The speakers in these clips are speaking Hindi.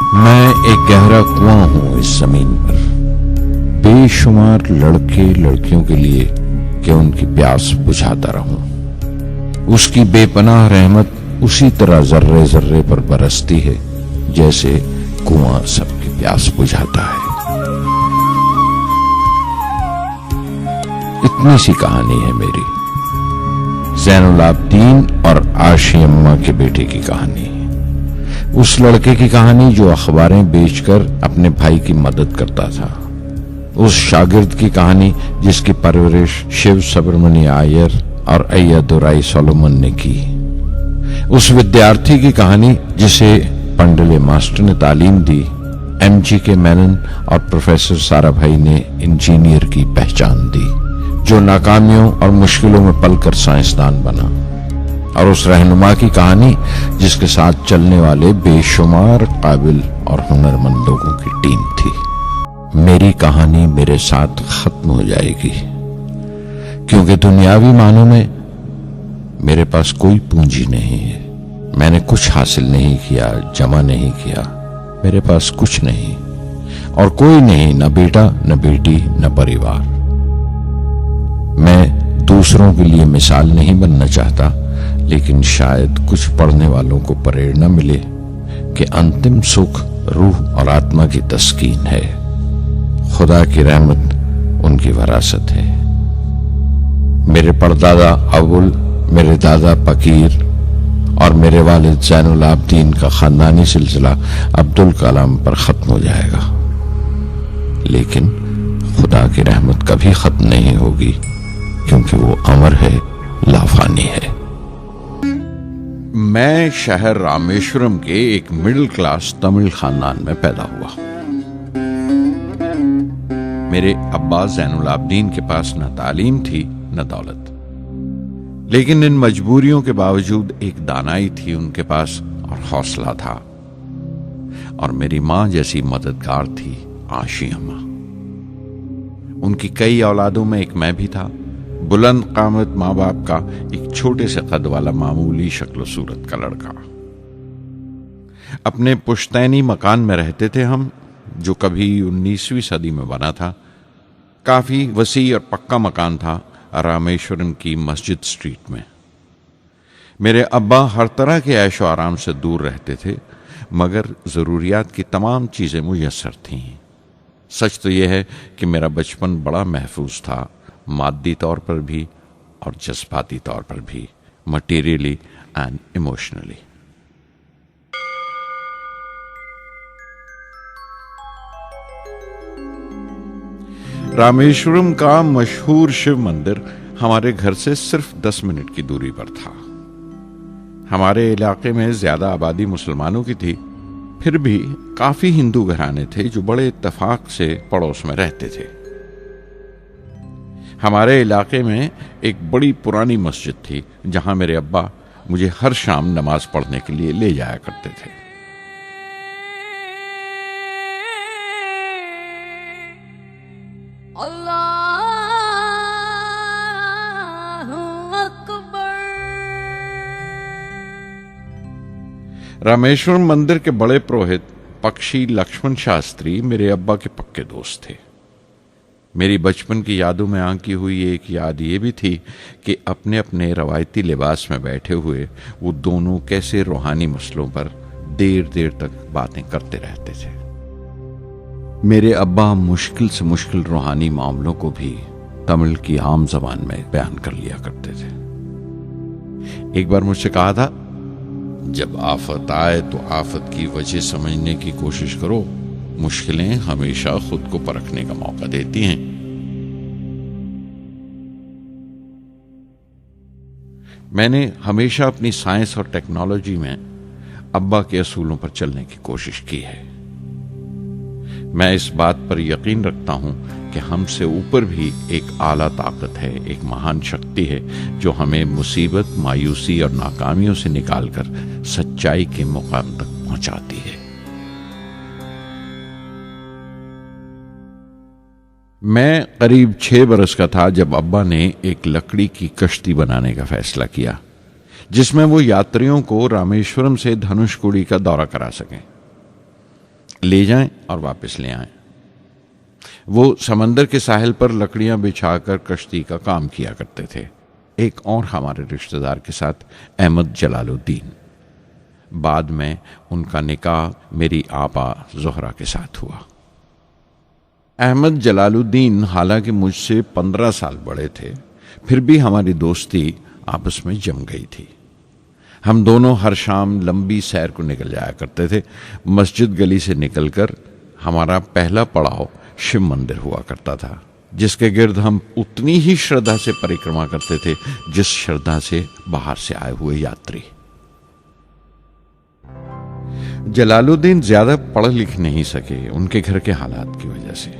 मैं एक गहरा कुआं हूं इस जमीन पर, बेशुमार लड़के लड़कियों के लिए कि उनकी प्यास बुझाता रहूं। उसकी बेपनाह रहमत उसी तरह जर्रे जर्रे पर बरसती है जैसे कुआं सबकी प्यास बुझाता है। इतनी सी कहानी है मेरी, ज़ैनुल आबदीन और आशी अम्मा के बेटे की कहानी। उस लड़के की कहानी जो अखबारें बेचकर अपने भाई की मदद करता था। उस शागिर्द की कहानी जिसकी परवरिश शिव सुब्रमण्य अय्यर और अय्यादुराई सोलोमन ने की। उस विद्यार्थी की कहानी जिसे पंडले मास्टर ने तालीम दी, MG मेनन और प्रोफेसर साराभाई ने इंजीनियर की पहचान दी, जो नाकामियों और मुश्किलों में पलकर साइंसदान बना। और उस रहनुमा की कहानी जिसके साथ चलने वाले बेशुमार काबिल और हुनरमंद लोगों की टीम थी। मेरी कहानी मेरे साथ खत्म हो जाएगी, क्योंकि दुनियावी मानों में मेरे पास कोई पूंजी नहीं है। मैंने कुछ हासिल नहीं किया, जमा नहीं किया, मेरे पास कुछ नहीं और कोई नहीं, न बेटा न बेटी न परिवार। मैं दूसरों के लिए मिसाल नहीं बनना चाहता, लेकिन शायद कुछ पढ़ने वालों को प्रेरणा मिले कि अंतिम सुख रूह और आत्मा की तस्कीन है। खुदा की रहमत उनकी विरासत है। मेरे परदादा अबुल, मेरे दादा फकीर और मेरे वालिद ज़ैनुल आबदीन का खानदानी सिलसिला अब्दुल कलाम पर खत्म हो जाएगा, लेकिन खुदा की रहमत कभी खत्म नहीं होगी, क्योंकि वो अमर है, लाफानी है। मैं शहर रामेश्वरम के एक मिडिल क्लास तमिल खानदान में पैदा हुआ। मेरे अब्बा ज़ैनुल आबदीन के पास न तालीम थी न दौलत, लेकिन इन मजबूरियों के बावजूद एक दानाई थी उनके पास और हौसला था। और मेरी मां जैसी मददगार थी आशी अम्मा। उनकी कई औलादों में एक मैं भी था, बुलंद कामत माँ बाप का एक छोटे से कद वाला मामूली शक्ल सूरत का लड़का। अपने पुश्तैनी मकान में रहते थे हम, जो कभी 19वीं सदी में बना था। काफी वसी और पक्का मकान था रामेश्वरम की मस्जिद स्ट्रीट में। मेरे अब्बा हर तरह के ऐशो आराम से दूर रहते थे, मगर जरूरियात की तमाम चीजें मुयस्सर थीं। सच तो यह है कि मेरा बचपन बड़ा महफूज था, मादी तौर पर भी और जज्बाती तौर पर भी, मटेरियली एंड इमोशनली। रामेश्वरम का मशहूर शिव मंदिर हमारे घर से सिर्फ 10 मिनट की दूरी पर था। हमारे इलाके में ज्यादा आबादी मुसलमानों की थी, फिर भी काफी हिंदू घराने थे जो बड़े इत्तेफाक से पड़ोस में रहते थे। हमारे इलाके में एक बड़ी पुरानी मस्जिद थी, जहां मेरे अब्बा मुझे हर शाम नमाज पढ़ने के लिए ले जाया करते थे। रामेश्वरम मंदिर के बड़े पुरोहित पक्षी लक्ष्मण शास्त्री मेरे अब्बा के पक्के दोस्त थे। मेरी बचपन की यादों में आंकी हुई एक याद ये भी थी कि अपने अपने रवायती लिबास में बैठे हुए वो दोनों कैसे रूहानी मसलों पर देर देर तक बातें करते रहते थे। मेरे अब्बा मुश्किल से मुश्किल रूहानी मामलों को भी तमिल की आम जबान में बयान कर लिया करते थे। एक बार मुझसे कहा था, जब आफत आए तो आफत की वजह समझने की कोशिश करो, मुश्किलें हमेशा खुद को परखने का मौका देती हैं। मैंने हमेशा अपनी साइंस और टेक्नोलॉजी में अब्बा के असूलों पर चलने की कोशिश की है। मैं इस बात पर यकीन रखता हूं कि हमसे ऊपर भी एक आला ताकत है, एक महान शक्ति है, जो हमें मुसीबत, मायूसी और नाकामियों से निकालकर सच्चाई के मुकाम तक पहुंचाती है। मैं करीब 6 बरस का था जब अब्बा ने एक लकड़ी की कश्ती बनाने का फैसला किया, जिसमें वो यात्रियों को रामेश्वरम से धनुषकोडी का दौरा करा सकें। ले जाएं और वापस ले आएं। वो समंदर के साहिल पर लकड़ियां बिछाकर कश्ती का काम किया करते थे। एक और हमारे रिश्तेदार के साथ, अहमद जलालुद्दीन। बाद में उनका निकाह मेरी आपा जोहरा के साथ हुआ। अहमद जलालुद्दीन हालांकि मुझसे 15 साल बड़े थे, फिर भी हमारी दोस्ती आपस में जम गई थी। हम दोनों हर शाम लंबी सैर को निकल जाया करते थे। मस्जिद गली से निकलकर हमारा पहला पड़ाव शिव मंदिर हुआ करता था, जिसके गिर्द हम उतनी ही श्रद्धा से परिक्रमा करते थे जिस श्रद्धा से बाहर से आए हुए यात्री। जलालुद्दीन ज्यादा पढ़ लिख नहीं सके उनके घर के हालात की वजह से,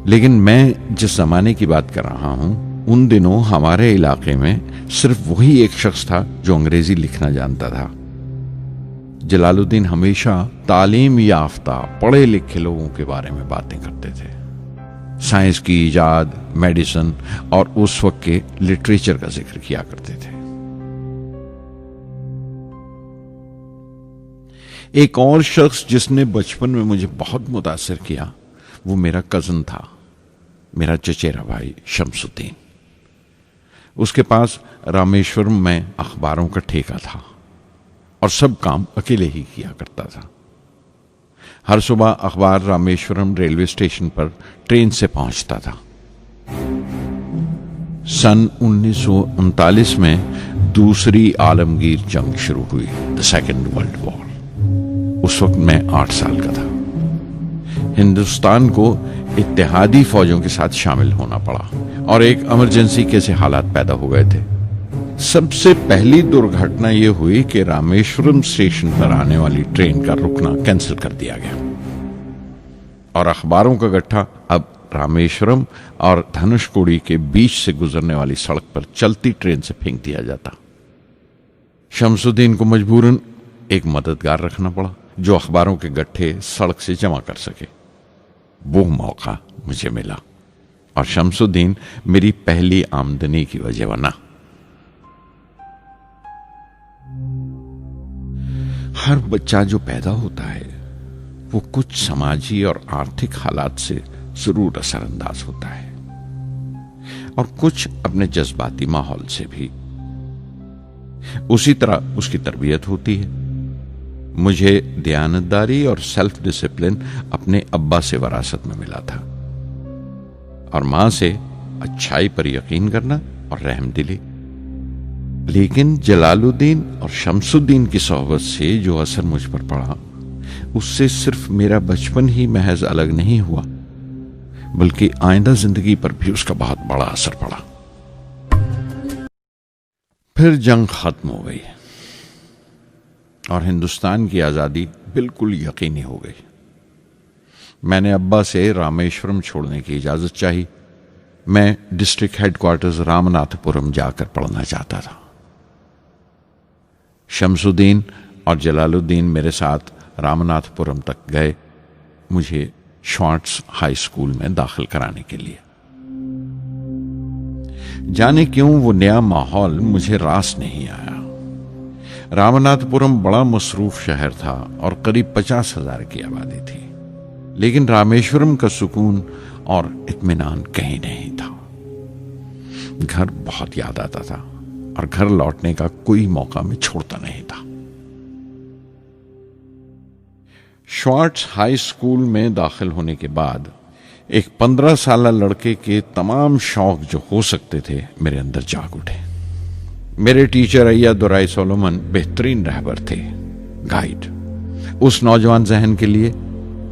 लेकिन मैं जिस जमाने की बात कर रहा हूं, उन दिनों हमारे इलाके में सिर्फ वही एक शख्स था जो अंग्रेजी लिखना जानता था। जलालुद्दीन हमेशा तालीम याफ्ता पढ़े लिखे लोगों के बारे में बातें करते थे। साइंस की इजाद, मेडिसिन और उस वक्त के लिटरेचर का जिक्र किया करते थे। एक और शख्स जिसने बचपन में मुझे बहुत मुतासिर किया, वो मेरा कजन था, मेरा चचेरा भाई शमसुद्दीन। उसके पास रामेश्वरम में अखबारों का ठेका था और सब काम अकेले ही किया करता था। हर सुबह अखबार रामेश्वरम रेलवे स्टेशन पर ट्रेन से पहुंचता था। सन 1939 में दूसरी आलमगीर जंग शुरू हुई, द सेकेंड वर्ल्ड वॉर। उस वक्त मैं 8 साल का था। हिंदुस्तान को इत्तेहादी फौजों के साथ शामिल होना पड़ा और एक इमरजेंसी के हालात पैदा हो गए थे। सबसे पहली दुर्घटना यह हुई कि रामेश्वरम स्टेशन पर आने वाली ट्रेन का रुकना कैंसिल कर दिया गया और अखबारों का गट्ठा अब रामेश्वरम और धनुषकोडी के बीच से गुजरने वाली सड़क पर चलती ट्रेन से फेंक दिया जाता। शमसुद्दीन को मजबूरन एक मददगार रखना पड़ा जो अखबारों के गट्ठे सड़क से जमा कर सके। वो मौका मुझे मिला और शमसुद्दीन मेरी पहली आमदनी की वजह बना। हर बच्चा जो पैदा होता है वो कुछ समाजी और आर्थिक हालात से जरूर असरअंदाज होता है और कुछ अपने जज्बाती माहौल से भी। उसी तरह उसकी तरबियत होती है। मुझे दयानतदारी और सेल्फ डिसिप्लिन अपने अब्बा से विरासत में मिला था और मां से अच्छाई पर यकीन करना और रहमदिली। लेकिन जलालुद्दीन और शमसुद्दीन की सोहबत से जो असर मुझ पर पड़ा, उससे सिर्फ मेरा बचपन ही महज अलग नहीं हुआ, बल्कि आइंदा जिंदगी पर भी उसका बहुत बड़ा असर पड़ा। फिर जंग खत्म हो गई और हिंदुस्तान की आजादी बिल्कुल यकीनी हो गई। मैंने अब्बा से रामेश्वरम छोड़ने की इजाजत चाही। मैं डिस्ट्रिक्ट हेडक्वार्टर्स रामनाथपुरम जाकर पढ़ना चाहता था। शमसुद्दीन और जलालुद्दीन मेरे साथ रामनाथपुरम तक गए, मुझे श्वार्ट्स हाई स्कूल में दाखिल कराने के लिए। जाने क्यों वो नया माहौल मुझे रास नहीं आया। रामनाथपुरम बड़ा मसरूफ शहर था और करीब 50,000 की आबादी थी, लेकिन रामेश्वरम का सुकून और इत्मीनान कहीं नहीं था। घर बहुत याद आता था और घर लौटने का कोई मौका मैं छोड़ता नहीं था। श्वार्ट्स हाई स्कूल में दाखिल होने के बाद एक 15 साल लड़के के तमाम शौक जो हो सकते थे मेरे अंदर जाग उठे। मेरे टीचर अय्या दुराई सोलोमन बेहतरीन रहबर थे, गाइड उस नौजवान जहन के लिए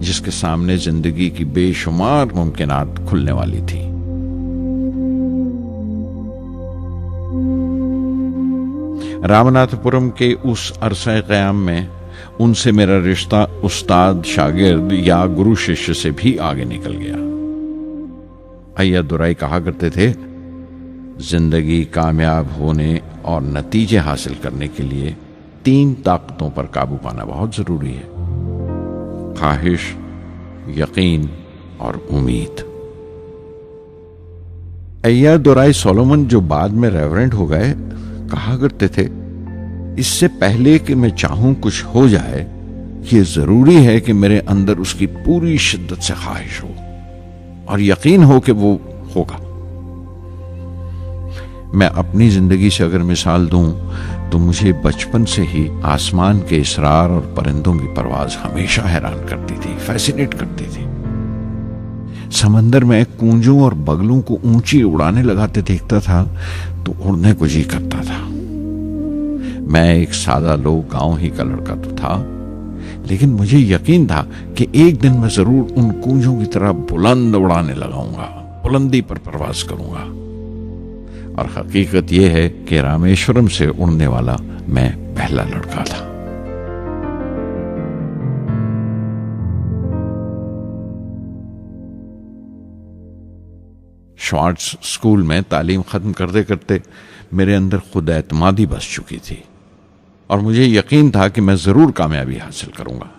जिसके सामने जिंदगी की बेशुमार मुमकिनात खुलने वाली थी। रामनाथपुरम के उस अरसा क़याम में उनसे मेरा रिश्ता उस्ताद शागिर्द या गुरु शिष्य से भी आगे निकल गया। अय्या दुराई कहा करते थे, जिंदगी कामयाब होने और नतीजे हासिल करने के लिए 3 ताकतों पर काबू पाना बहुत जरूरी है: ख्वाहिश, यकीन और उम्मीद। अय्या दुराई सोलोमन जो बाद में रेवरेंड हो गए, कहा करते थे, इससे पहले कि मैं चाहूं कुछ हो जाए, ये जरूरी है कि मेरे अंदर उसकी पूरी शिद्दत से ख्वाहिश हो और यकीन हो कि वो होगा। मैं अपनी जिंदगी से अगर मिसाल दूं तो मुझे बचपन से ही आसमान के इसरार और परिंदों की परवाज हमेशा हैरान करती थी, फैसिनेट करती थी। समंदर में कूंजों और बगलों को ऊंची उड़ाने लगाते देखता था तो उड़ने को जी करता था। मैं एक सादा लोग गांव ही का लड़का तो था, लेकिन मुझे यकीन था कि एक दिन मैं जरूर उन कूंजों की तरह बुलंद उड़ाने लगाऊंगा, बुलंदी पर परवाज करूंगा। और हकीकत यह है कि रामेश्वरम से उड़ने वाला मैं पहला लड़का था। श्वार्ट्ज स्कूल में तालीम खत्म करते करते मेरे अंदर खुद एतमादी बस चुकी थी और मुझे यकीन था कि मैं जरूर कामयाबी हासिल करूंगा।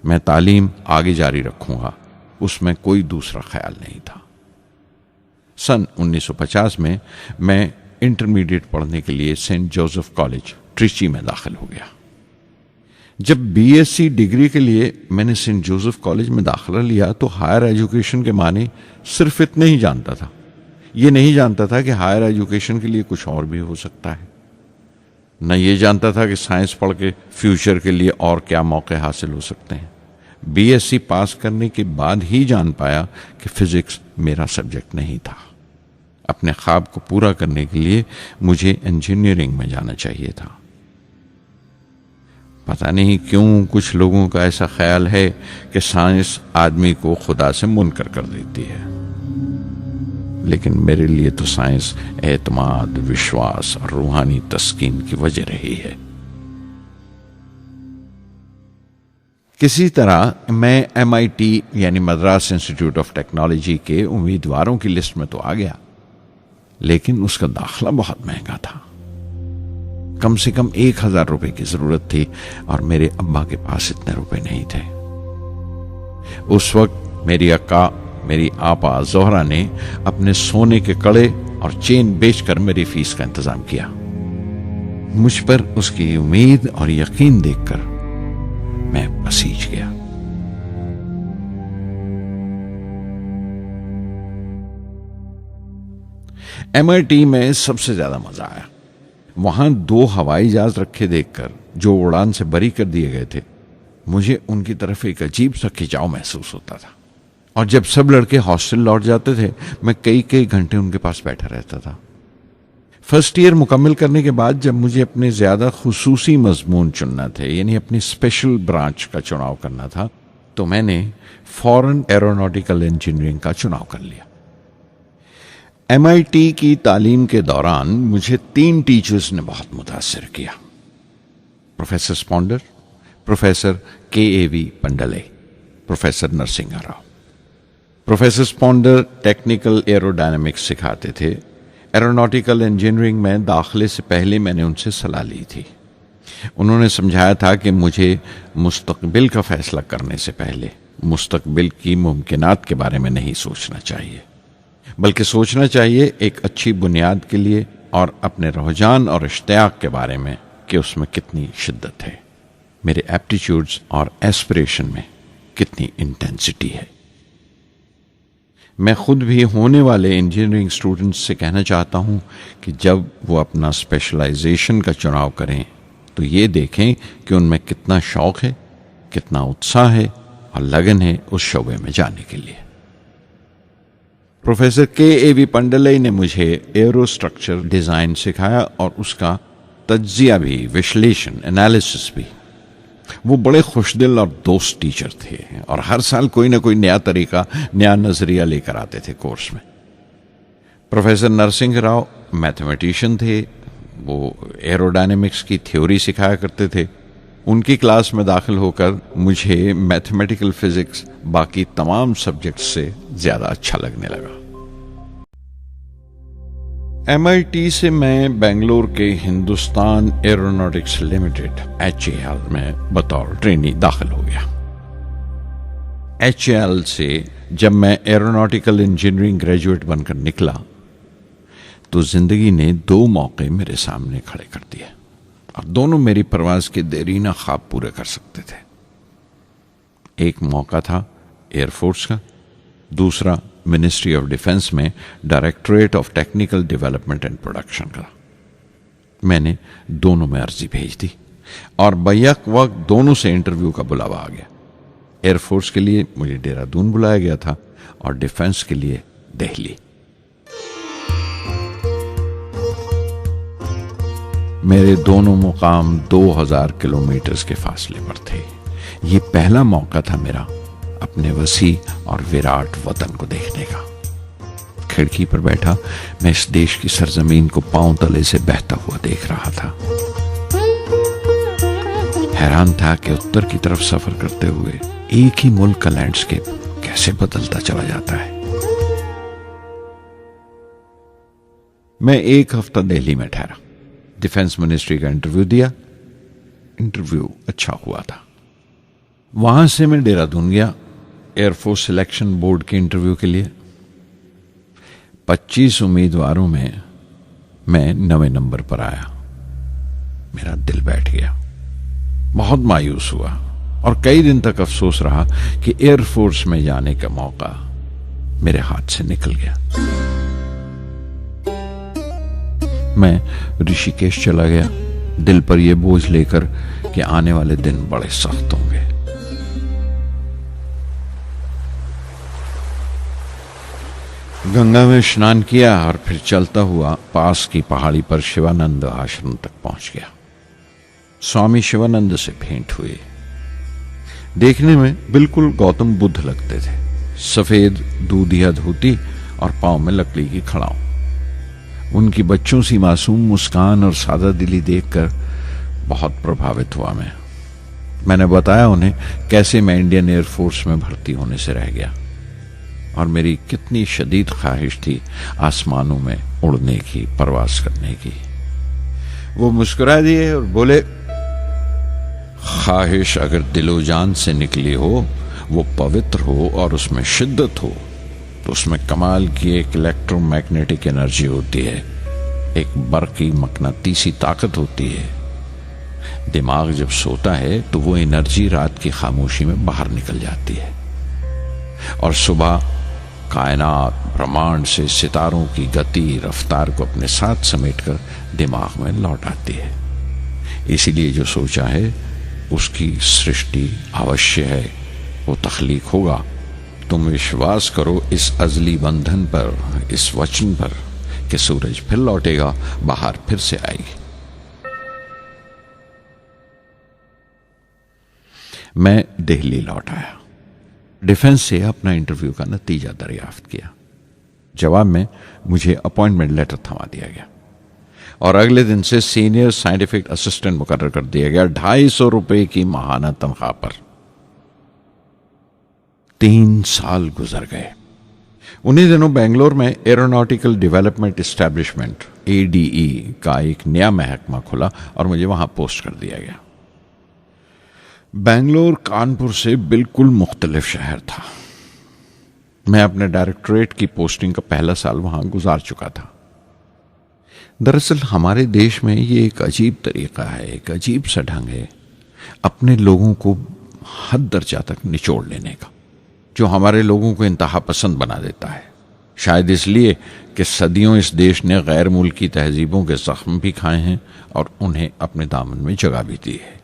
मैं तालीम आगे जारी रखूंगा, उसमें कोई दूसरा ख्याल नहीं था। सन 1950 में मैं इंटरमीडिएट पढ़ने के लिए सेंट जोसेफ कॉलेज ट्रिची में दाखिल हो गया। जब बीएससी डिग्री के लिए मैंने सेंट जोसेफ कॉलेज में दाखिला लिया तो हायर एजुकेशन के माने सिर्फ इतने ही जानता था। ये नहीं जानता था कि हायर एजुकेशन के लिए कुछ और भी हो सकता है। न ये जानता था कि साइंस पढ़ के फ्यूचर के लिए और क्या मौके हासिल हो सकते हैं। बीएससी पास करने के बाद ही जान पाया कि फिजिक्स मेरा सब्जेक्ट नहीं था। अपने ख्वाब को पूरा करने के लिए मुझे इंजीनियरिंग में जाना चाहिए था। पता नहीं क्यों कुछ लोगों का ऐसा ख्याल है कि साइंस आदमी को खुदा से मुनकर कर देती है, लेकिन मेरे लिए तो साइंस एतमाद, विश्वास और रूहानी तस्कीन की वजह रही है। किसी तरह मैं MIT यानी मद्रास इंस्टीट्यूट ऑफ टेक्नोलॉजी के उम्मीदवारों की लिस्ट में तो आ गया, लेकिन उसका दाखला बहुत महंगा था। कम से कम 1000 रुपए की जरूरत थी और मेरे अब्बा के पास इतने रुपए नहीं थे। उस वक्त मेरी अक्का, मेरी आपा जोहरा ने अपने सोने के कड़े और चेन बेचकर मेरी फीस का इंतजाम किया। मुझ पर उसकी उम्मीद और यकीन देखकर मैं पसीज गया। MIT में सबसे ज्यादा मजा आया। वहां 2 हवाई जहाज रखे देखकर जो उड़ान से बरी कर दिए गए थे, मुझे उनकी तरफ एक अजीब सा खिंचाव महसूस होता था। और जब सब लड़के हॉस्टल लौट जाते थे, मैं कई कई घंटे उनके पास बैठा रहता था। फर्स्ट ईयर मुकम्मल करने के बाद जब मुझे अपने ज्यादा खुसूसी मजमून चुनना थे, यानी अपनी स्पेशल ब्रांच का चुनाव करना था, तो मैंने फॉरेन एरोनॉटिकल इंजीनियरिंग का चुनाव कर लिया। MIT की तालीम के दौरान मुझे 3 टीचर्स ने बहुत मुतासिर किया। Professor Sponder, professor KAV Pandalai, professor Narasimha Rao. Professor Sponder technical aerodynamics सिखाते थे। एरोनॉटिकल इंजीनियरिंग में दाखिले से पहले मैंने उनसे सलाह ली थी। उन्होंने समझाया था कि मुझे मुस्तकबिल का फैसला करने से पहले मुस्तकबिल की मुमकिनात के बारे में नहीं सोचना चाहिए, बल्कि सोचना चाहिए एक अच्छी बुनियाद के लिए और अपने रुझान और इश्तियाक के बारे में कि उसमें कितनी शिद्दत है, मेरे एप्टीट्यूड्स और एस्पिरेशन में कितनी इंटेंसिटी है। मैं खुद भी होने वाले इंजीनियरिंग स्टूडेंट्स से कहना चाहता हूं कि जब वो अपना स्पेशलाइजेशन का चुनाव करें तो ये देखें कि उनमें कितना शौक है, कितना उत्साह है और लगन है उस शोबे में जाने के लिए। प्रोफेसर KAV पंडले ने मुझे एरो स्ट्रक्चर डिजाइन सिखाया और उसका तज्जिया भी, विश्लेषण, एनालिसिस भी। वो बड़े खुशदिल और दोस्त टीचर थे और हर साल कोई ना कोई नया तरीका, नया नजरिया लेकर आते थे कोर्स में। प्रोफेसर नरसिंह राव मैथमेटिशियन थे। वो एरोडायनेमिक्स की थ्योरी सिखाया करते थे। उनकी क्लास में दाखिल होकर मुझे मैथमेटिकल फिजिक्स बाकी तमाम सब्जेक्ट्स से ज्यादा अच्छा लगने लगा। MIT से मैं बेंगलोर के हिंदुस्तान एरोनॉटिक्स लिमिटेड HAL में बतौर ट्रेनी दाखिल हो गया। HAL से जब मैं एरोनॉटिकल इंजीनियरिंग ग्रेजुएट बनकर निकला तो जिंदगी ने 2 मौके मेरे सामने खड़े कर दिए और दोनों मेरी परवाज के देरीना ख्वाब पूरे कर सकते थे। एक मौका था एयरफोर्स का, दूसरा मिनिस्ट्री ऑफ डिफेंस में directorate of technical development and production का। मैंने दोनों में अर्जी भेज दी और बैक वक्त दोनों से इंटरव्यू का बुलावा आ गया। एयरफोर्स के लिए मुझे देहरादून बुलाया गया था और डिफेंस के लिए दिल्ली। मेरे दोनों मुकाम 2000 किलोमीटर के फासले पर थे। ये पहला मौका था मेरा अपने वसी और विराट वतन को देखने का। खिड़की पर बैठा मैं इस देश की सरजमीन को पांव तले से बहता हुआ देख रहा था। हैरान था कि उत्तर की तरफ सफर करते हुए एक ही मुल्क का लैंडस्केप कैसे बदलता चला जाता है। मैं एक हफ्ता दिल्ली में ठहरा, डिफेंस मिनिस्ट्री का इंटरव्यू दिया। इंटरव्यू अच्छा हुआ था। वहां से मैं देहरादून गया एयरफोर्स सिलेक्शन बोर्ड के इंटरव्यू के लिए। 25 उम्मीदवारों में मैं 9वें नंबर पर आया। मेरा दिल बैठ गया, बहुत मायूस हुआ और कई दिन तक अफसोस रहा कि एयरफोर्स में जाने का मौका मेरे हाथ से निकल गया। मैं ऋषिकेश चला गया, दिल पर यह बोझ लेकर कि आने वाले दिन बड़े सख्त होंगे। गंगा में स्नान किया और फिर चलता हुआ पास की पहाड़ी पर शिवानंद आश्रम तक पहुंच गया। स्वामी शिवानंद से भेंट हुई। देखने में बिल्कुल गौतम बुद्ध लगते थे, सफेद दूधिया धोती और पांव में लकड़ी की खड़ाऊ। उनकी बच्चों सी मासूम मुस्कान और सादा दिली देखकर बहुत प्रभावित हुआ मैंने बताया उन्हें कैसे मैं इंडियन एयरफोर्स में भर्ती होने से रह गया और मेरी कितनी शदीद ख्वाहिश थी आसमानों में उड़ने की, परवास करने की। वो मुस्कुरा दिए और बोले, ख्वाहिश अगर दिलो जान से निकली हो, वो पवित्र हो और उसमें शिद्दत हो, तो उसमें कमाल की एक इलेक्ट्रोमैग्नेटिक एनर्जी होती है, एक बरकी मकनातीसी ताकत होती है। दिमाग जब सोता है तो वो एनर्जी रात की खामोशी में बाहर निकल जाती है और सुबह कायनात ब्रह्मांड से सितारों की गति रफ्तार को अपने साथ समेटकर दिमाग में लौट आती है। इसीलिए जो सोचा है उसकी सृष्टि अवश्य है, वो तख्लीक होगा। तुम विश्वास करो इस अजली बंधन पर, इस वचन पर कि सूरज फिर लौटेगा, बाहर फिर से आएगी। मैं दिल्ली लौट आया, डिफेंस से अपना इंटरव्यू का नतीजा दरियाफ्त किया। जवाब में मुझे अपॉइंटमेंट लेटर थमा दिया गया और अगले दिन से सीनियर साइंटिफिक असिस्टेंट मुकर्रर कर दिया गया, 250 रुपए की माहाना तनख्वाह पर। 3 साल गुजर गए। उन्हीं दिनों बेंगलोर में एरोनॉटिकल डेवलपमेंट एस्टेब्लिशमेंट ADE का एक नया महकमा खुला और मुझे वहां पोस्ट कर दिया गया। बेंगलोर कानपुर से बिल्कुल मुख्तलिफ शहर था। मैं अपने डायरेक्टोरेट की पोस्टिंग का पहला साल वहां गुजार चुका था। दरअसल हमारे देश में ये एक अजीब तरीका है, एक अजीब सा ढंग है अपने लोगों को हद दर्जा तक निचोड़ लेने का, जो हमारे लोगों को इंतहा पसंद बना देता है। शायद इसलिए कि सदियों इस देश ने गैर मुल्की तहजीबों के जख्म भी खाए हैं और उन्हें अपने दामन में जगह भी दी है।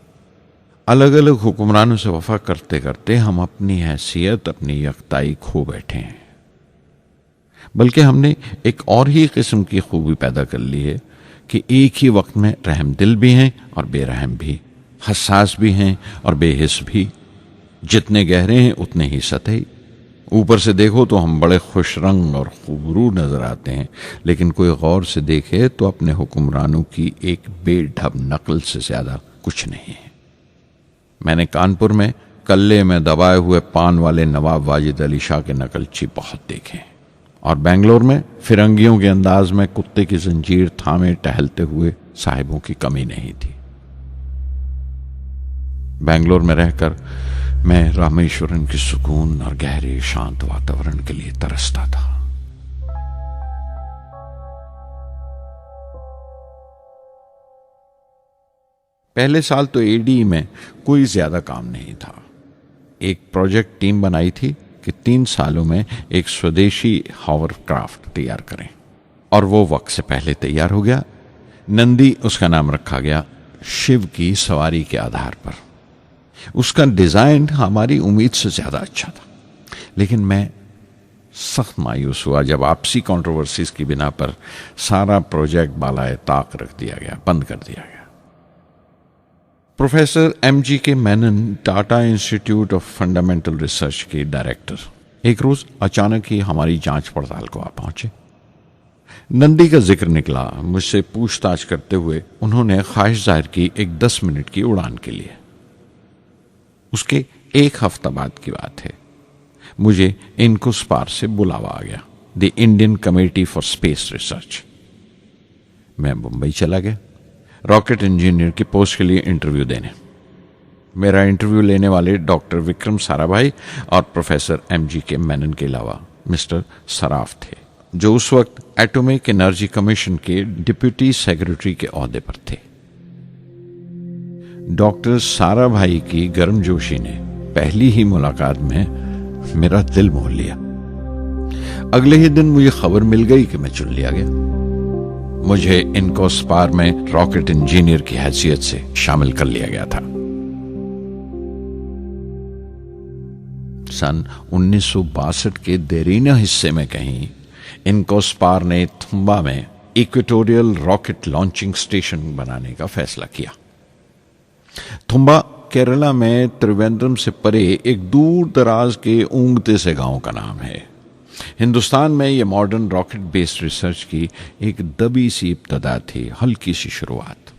अलग अलग हुक्मरानों से वफा करते करते हम अपनी हैसियत, अपनी यकताई खो बैठे हैं। बल्कि हमने एक और ही किस्म की खूबी पैदा कर ली है कि एक ही वक्त में रहम दिल भी हैं और बेरहम भी, हसास भी हैं और बेहिस भी। जितने गहरे हैं उतने ही सतही। ऊपर से देखो तो हम बड़े खुश रंग और खूबरू नजर आते हैं, लेकिन कोई गौर से देखे तो अपने हुक्मरानों की एक बेढब नकल से ज्यादा कुछ नहीं है। मैंने कानपुर में कल्ले में दबाए हुए पान वाले नवाब वाजिद अली शाह के नकलची बहुत देखे और बेंगलोर में फिरंगियों के अंदाज में कुत्ते की जंजीर थामे टहलते हुए साहिबों की कमी नहीं थी। बेंगलोर में रहकर मैं रामेश्वरम की सुकून और गहरे शांत वातावरण के लिए तरसता था। पहले साल तो ADE में कोई ज्यादा काम नहीं था। एक प्रोजेक्ट टीम बनाई थी कि 3 सालों में एक स्वदेशी हॉवरक्राफ्ट तैयार करें, और वो वक्त से पहले तैयार हो गया। नंदी उसका नाम रखा गया, शिव की सवारी के आधार पर। उसका डिजाइन हमारी उम्मीद से ज्यादा अच्छा था, लेकिन मैं सख्त मायूस हुआ जब आपसी कंट्रोवर्सीज की बिना पर सारा प्रोजेक्ट बालाए ताक रख दिया गया, बंद कर दिया गया। Professor MG Menon, Tata institute of fundamental research के डायरेक्टर, एक रोज अचानक ही हमारी जांच पड़ताल को आ पहुंचे। नंदी का जिक्र निकला। मुझसे पूछताछ करते हुए उन्होंने ख्वाहिश जाहिर की एक 10 मिनट की उड़ान के लिए। उसके 1 हफ्ता बाद की बात है, मुझे इनकोस्पार से बुलावा आ गया, the Indian committee for space research. मैं मुंबई चला गया रॉकेट इंजीनियर की पोस्ट के लिए इंटरव्यू देने। मेरा इंटरव्यू लेने वाले डॉक्टर विक्रम साराभाई और प्रोफेसर MG मेनन के अलावा मिस्टर सराफ थे, जो उस वक्त एटॉमिक एनर्जी कमीशन के डिप्यूटी सेक्रेटरी के ओहदे पर थे। डॉक्टर साराभाई की गर्मजोशी ने पहली ही मुलाकात में मेरा दिल मोह लिया। अगले ही दिन मुझे खबर मिल गई कि मैं चुन लिया गया। मुझे इनकोस्पार में रॉकेट इंजीनियर की हैसियत से शामिल कर लिया गया था। सन 1962 के देरीना हिस्से में कहीं इनकोस्पार ने थुम्बा में इक्वेटोरियल रॉकेट लॉन्चिंग स्टेशन बनाने का फैसला किया। थुम्बा केरला में त्रिवेंद्रम से परे एक दूर दराज के ऊंगते से गांव का नाम है। हिंदुस्तान में यह मॉडर्न रॉकेट बेस्ड रिसर्च की एक दबी सी इब्तदा थी, हल्की सी शुरुआत।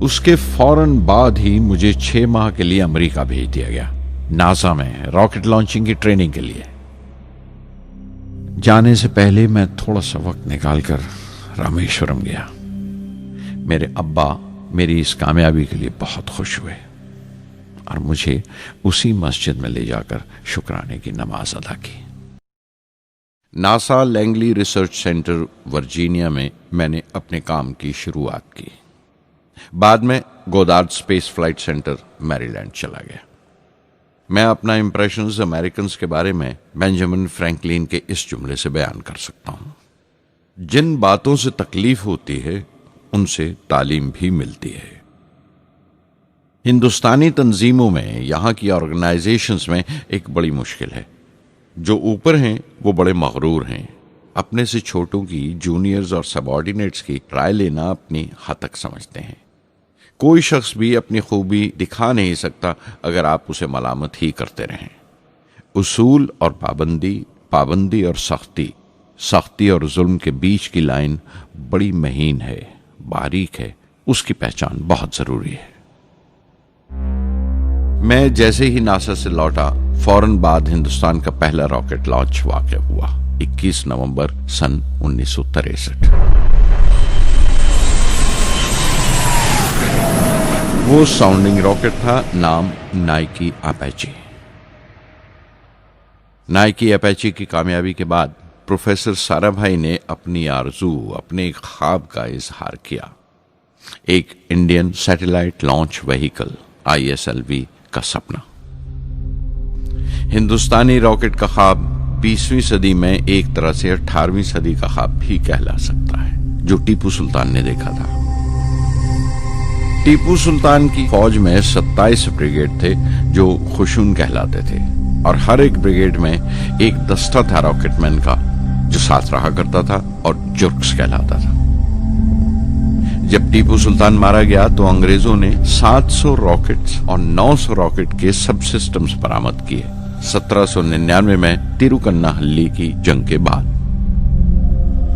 उसके फौरन बाद ही मुझे 6 माह के लिए अमेरिका भेज दिया गया, नासा में रॉकेट लॉन्चिंग की ट्रेनिंग के लिए। जाने से पहले मैं थोड़ा सा वक्त निकालकर रामेश्वरम गया। मेरे अब्बा मेरी इस कामयाबी के लिए बहुत खुश हुए और मुझे उसी मस्जिद में ले जाकर शुक्राने की नमाज अदा की। NASA Langley research centre Virginia में मैंने अपने काम की शुरुआत की। बाद में Goddard space flight centre Maryland चला गया। मैं अपना इंप्रेशंस अमेरिकन्स के बारे में बेंजामिन फ्रैंकलिन के इस जुमले से बयान कर सकता हूं, जिन बातों से तकलीफ होती है उनसे तालीम भी मिलती है। हिंदुस्तानी तंजीमों में, यहां की ऑर्गेनाइजेशंस में एक बड़ी मुश्किल है। जो ऊपर हैं वो बड़े मगरूर हैं, अपने से छोटों की, जूनियर्स और सबऑर्डिनेट्स की राय लेना अपनी हतक समझते हैं। कोई शख्स भी अपनी खूबी दिखा नहीं सकता अगर आप उसे मलामत ही करते रहें। उसूल और पाबंदी, पाबंदी और सख्ती, सख्ती और जुल्म के बीच की लाइन बड़ी महीन है, बारीक है, उसकी पहचान बहुत जरूरी है। मैं जैसे ही नासा से लौटा, फौरन बाद हिंदुस्तान का पहला रॉकेट लॉन्च वाक़या हुआ, 21 नवंबर सन 1963। वो साउंडिंग रॉकेट था, नाम नाइकी अपेची। नाइकी अपेची की कामयाबी के बाद प्रोफेसर साराभाई ने अपनी आरजू, अपने ख्वाब का इजहार किया, एक Indian satellite launch vehicle ISLV का सपना। हिंदुस्तानी रॉकेट का ख्वाब 20वीं सदी में एक तरह से 18वीं सदी का ख्वाब भी कहला सकता है, जो टीपू सुल्तान ने देखा था। टीपू सुल्तान की फौज में 27 ब्रिगेड थे जो खुशून कहलाते थे, और हर एक ब्रिगेड में एक दस्ता था रॉकेटमैन का जो साथ रहा करता था और जुर्क्स कहलाता था। जब टीपू सुल्तान मारा गया तो अंग्रेजों ने 700 रॉकेट्स और 900 रॉकेट के सब सिस्टम्स बरामद किए 1799 में तिरुकन्नाहल्ली की जंग के बाद।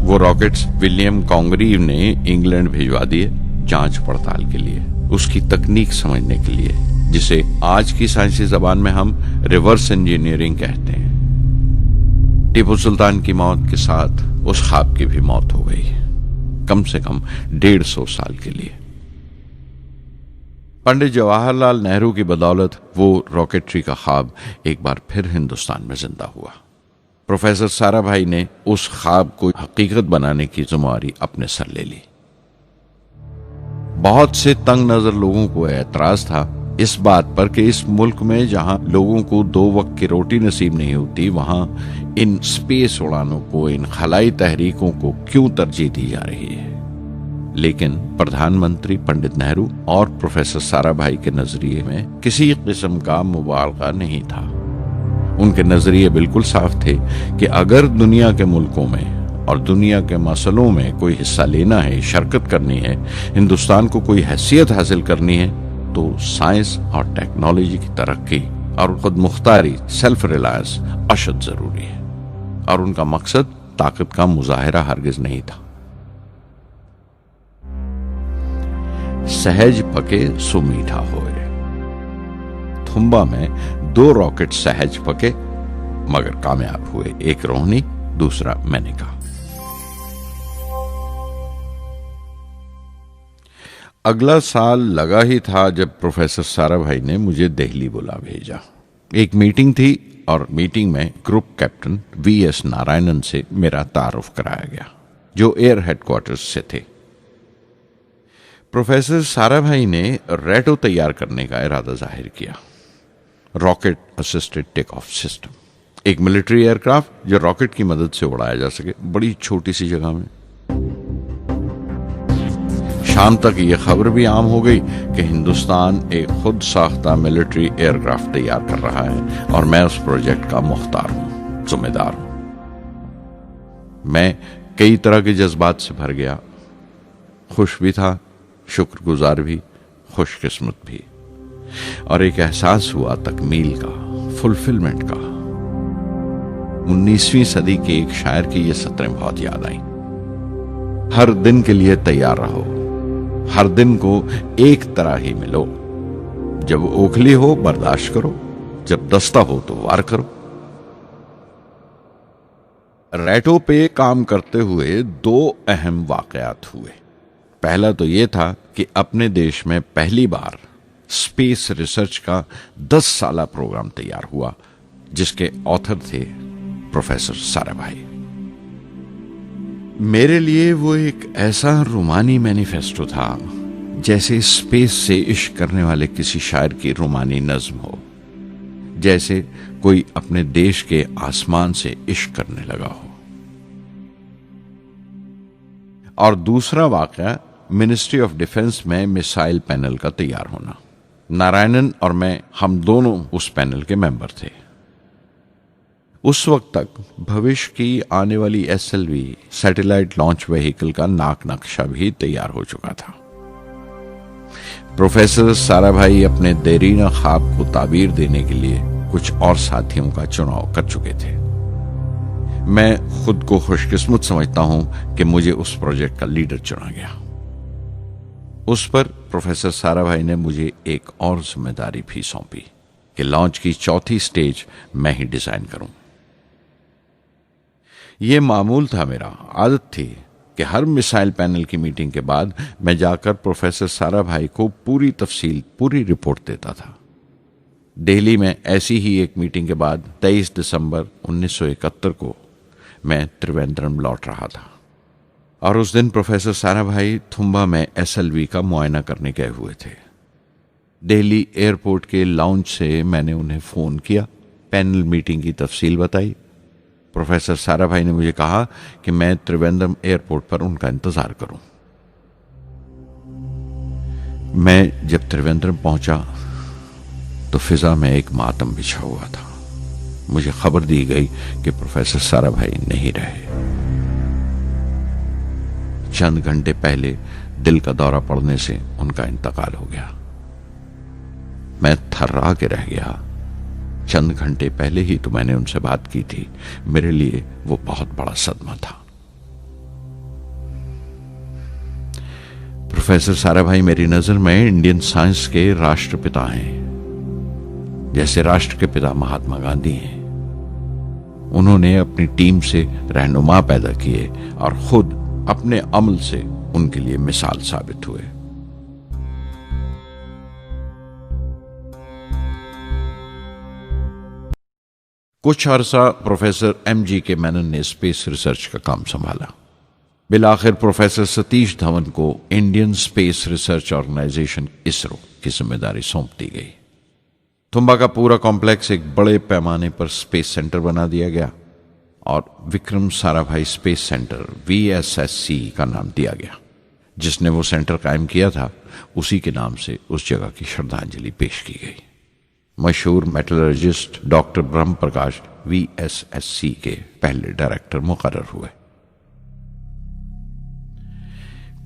वो रॉकेट्स विलियम कॉन्गरीव ने इंग्लैंड भिजवा दिए जांच पड़ताल के लिए, उसकी तकनीक समझने के लिए, जिसे आज की साइंसी जबान में हम रिवर्स इंजीनियरिंग कहते हैं। टीपू सुल्तान की मौत के साथ उस ख्वाब की भी मौत हो गई, कम से कम 150 साल के लिए। पंडित जवाहरलाल नेहरू की बदौलत वो रॉकेटरी का ख्वाब एक बार फिर हिंदुस्तान में जिंदा हुआ। प्रोफेसर साराभाई ने उस ख्वाब को हकीकत बनाने की जिम्मेदारी अपने सर ले ली। बहुत से तंग नजर लोगों को एतराज था इस बात पर कि इस मुल्क में जहां लोगों को 2 वक्त की रोटी नसीब नहीं होती, वहां इन स्पेस उड़ानों को, इन खलाई तहरीकों को क्यों तरजीह दी जा रही है। लेकिन प्रधानमंत्री पंडित नेहरू और प्रोफेसर साराभाई के नजरिए में किसी किस्म का मुबालगा नहीं था। उनके नजरिए बिल्कुल साफ थे कि अगर दुनिया के मुल्कों में और दुनिया के मसलों में कोई हिस्सा लेना है, शिरकत करनी है, हिंदुस्तान को कोई हैसियत हासिल करनी है, तो साइंस और टेक्नोलॉजी की तरक्की और खुद मुख्तारी, सेल्फ रिलायंस अशद जरूरी है। और उनका मकसद ताकत का मुजाहिरा हरगिज नहीं था। सहज पके सो मीठा होए। थुम्बा में 2 रॉकेट सहज पके मगर कामयाब हुए, एक रोहिणी, दूसरा मेनिका। अगला साल लगा ही था जब प्रोफेसर साराभाई ने मुझे दिल्ली बुला भेजा। एक मीटिंग थी और मीटिंग में ग्रुप कैप्टन वीएस नारायणन से मेरा तारुफ कराया गया, जो एयर हेडक्वार्टर्स से थे। प्रोफेसर साराभाई ने रेटो तैयार करने का इरादा जाहिर किया, rocket assisted take off system, एक मिलिट्री एयरक्राफ्ट जो रॉकेट की मदद से उड़ाया जा सके बड़ी छोटी सी जगह में। शाम तक यह खबर भी आम हो गई कि हिंदुस्तान एक खुद साख्ता मिलिट्री एयरक्राफ्ट तैयार कर रहा है और मैं उस प्रोजेक्ट का मुख्तार हूं, जिम्मेदार हूं। मैं कई तरह के जज्बात से भर गया, खुश भी था, शुक्रगुजार भी, खुशकिस्मत भी, और एक एहसास हुआ तकमील का, फुलफिलमेंट का। 19वीं सदी के एक शायर की ये सतरें बहुत याद आई। हर दिन के लिए तैयार रहो, हर दिन को एक तरह ही मिलो, जब ओखली हो बर्दाश्त करो, जब दस्ता हो तो वार करो। रेटो पे काम करते हुए 2 अहम वाकयात हुए। पहला तो यह था कि अपने देश में पहली बार स्पेस रिसर्च का 10 साला प्रोग्राम तैयार हुआ, जिसके ऑथर थे प्रोफेसर साराभाई। मेरे लिए वो एक ऐसा रूमानी मैनिफेस्टो था जैसे स्पेस से इश्क करने वाले किसी शायर की रूमानी नज्म हो, जैसे कोई अपने देश के आसमान से इश्क करने लगा हो। और दूसरा वाकया मिनिस्ट्री ऑफ डिफेंस में मिसाइल पैनल का तैयार होना। नारायणन और मैं, हम दोनों उस पैनल के मेंबर थे। उस वक्त तक भविष्य की आने वाली SLV सैटेलाइट लॉन्च व्हीकल का नाक नक्शा भी तैयार हो चुका था। प्रोफेसर साराभाई अपने देरीना ख्वाब को ताबीर देने के लिए कुछ और साथियों का चुनाव कर चुके थे। मैं खुद को खुशकिस्मत समझता हूं कि मुझे उस प्रोजेक्ट का लीडर चुना गया। उस पर प्रोफेसर साराभाई ने मुझे एक और जिम्मेदारी भी सौंपी कि लॉन्च की 4थी स्टेज मैं ही डिजाइन करूं। यह मामूल था, मेरा आदत थी कि हर मिसाइल पैनल की मीटिंग के बाद मैं जाकर प्रोफेसर साराभाई को पूरी तफसील, पूरी रिपोर्ट देता था। दिल्ली में ऐसी ही एक मीटिंग के बाद 23 दिसंबर 1971 को मैं त्रिवेंद्रम लौट रहा था और उस दिन प्रोफेसर साराभाई थुम्बा में SLV का मुआयना करने गए हुए थे। दिल्ली एयरपोर्ट के लाउंज से मैंने उन्हें फोन किया, पैनल मीटिंग की तफसील बताई। प्रोफेसर साराभाई ने मुझे कहा कि मैं त्रिवेंद्रम एयरपोर्ट पर उनका इंतजार करूं। मैं जब त्रिवेंद्रम पहुंचा तो फिजा में एक मातम बिछा हुआ था। मुझे खबर दी गई कि प्रोफेसर साराभाई नहीं रहे। चंद घंटे पहले दिल का दौरा पड़ने से उनका इंतकाल हो गया। मैं थर्रा के रह गया। चंद घंटे पहले ही तो मैंने उनसे बात की थी। मेरे लिए वो बहुत बड़ा सदमा था। प्रोफेसर साराभाई मेरी नजर में इंडियन साइंस के राष्ट्रपिता हैं, जैसे राष्ट्र के पिता महात्मा गांधी हैं। उन्होंने अपनी टीम से रहनुमा पैदा किए और खुद अपने अमल से उनके लिए मिसाल साबित हुए। कुछ अरसा प्रोफेसर MG के मेनन ने स्पेस रिसर्च का काम संभाला। बिलाखिर प्रोफेसर सतीश धवन को Indian space research organisation ISRO की जिम्मेदारी सौंप दी गई। तुम्बा का पूरा कॉम्प्लेक्स एक बड़े पैमाने पर स्पेस सेंटर बना दिया गया और Vikram Sarabhai space centre VSSC का नाम दिया गया। जिसने वो सेंटर कायम किया था उसी के नाम से उस जगह की श्रद्धांजलि पेश की गई। मशहूर मेटलर्जिस्ट डॉक्टर ब्रह्म प्रकाश VSSC के पहले डायरेक्टर मुकर्रर हुए।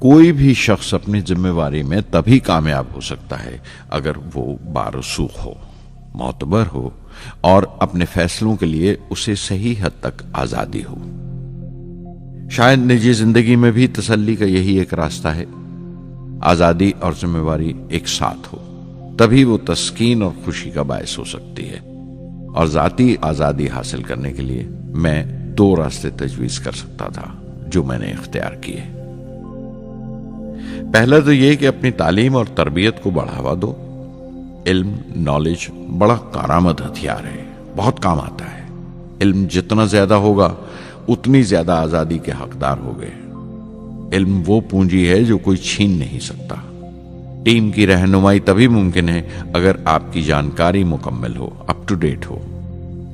कोई भी शख्स अपनी जिम्मेवारी में तभी कामयाब हो सकता है अगर वो बारसूख हो, मोतबर हो और अपने फैसलों के लिए उसे सही हद तक आजादी हो। शायद निजी जिंदगी में भी तसल्ली का यही एक रास्ता है। आजादी और जिम्मेवारी एक साथ हो, तभी वो तस्कीन और खुशी का बायस हो सकती है। और जाती आजादी हासिल करने के लिए मैं 2 रास्ते तजवीज कर सकता था जो मैंने इख्तियार किए। पहला तो यह कि अपनी तालीम और तरबियत को बढ़ावा दो। इल्म, नॉलेज बड़ा कारामद हथियार है, बहुत काम आता है। इल्म जितना ज्यादा होगा उतनी ज्यादा आजादी के हकदार हो गए। इल्म वो पूंजी है जो कोई छीन नहीं सकता। टीम की रहनुमाई तभी मुमकिन है अगर आपकी जानकारी मुकम्मल हो, अप टू डेट हो।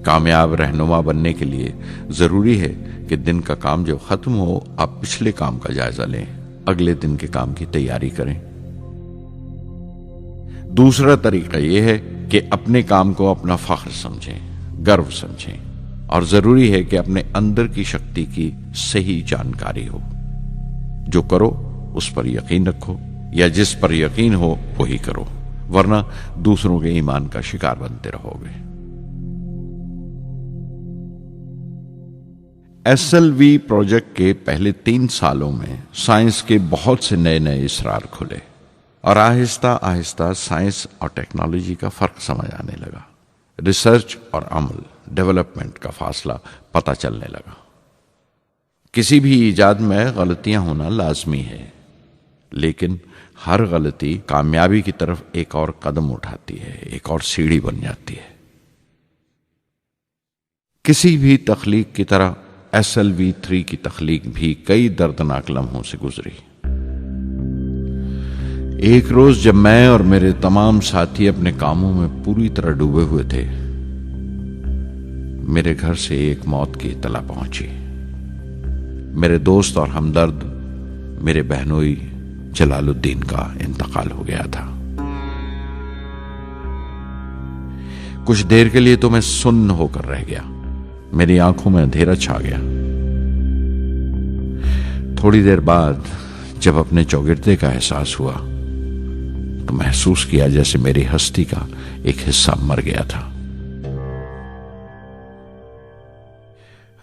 कामयाब रहनुमा बनने के लिए जरूरी है कि दिन का काम जब खत्म हो आप पिछले काम का जायजा लें, अगले दिन के काम की तैयारी करें। दूसरा तरीका यह है कि अपने काम को अपना फख्र समझें, गर्व समझें और जरूरी है कि अपने अंदर की शक्ति की सही जानकारी हो। जो करो उस पर यकीन रखो या जिस पर यकीन हो वही करो, वरना दूसरों के ईमान का शिकार बनते रहोगे। SLV प्रोजेक्ट के पहले 3 सालों में साइंस के बहुत से नए नए इसरार खुले और आहिस्ता आहिस्ता साइंस और टेक्नोलॉजी का फर्क समझ आने लगा। रिसर्च और अमल, डेवलपमेंट का फासला पता चलने लगा। किसी भी इजाद में गलतियां होना लाजमी है, लेकिन हर गलती कामयाबी की तरफ एक और कदम उठाती है, एक और सीढ़ी बन जाती है। किसी भी तख्लीक की तरह SLV-3 की तख्लीक भी कई दर्दनाक लम्हों से गुजरी। एक रोज जब मैं और मेरे तमाम साथी अपने कामों में पूरी तरह डूबे हुए थे, मेरे घर से एक मौत की इत्तला पहुंची। मेरे दोस्त और हमदर्द मेरे बहनोई जलालुद्दीन का इंतकाल हो गया था। कुछ देर के लिए तो मैं सुन्न होकर रह गया, मेरी आंखों में अंधेरा छा गया। थोड़ी देर बाद जब अपने चौगिरदे का एहसास हुआ तो महसूस किया जैसे मेरी हस्ती का एक हिस्सा मर गया था।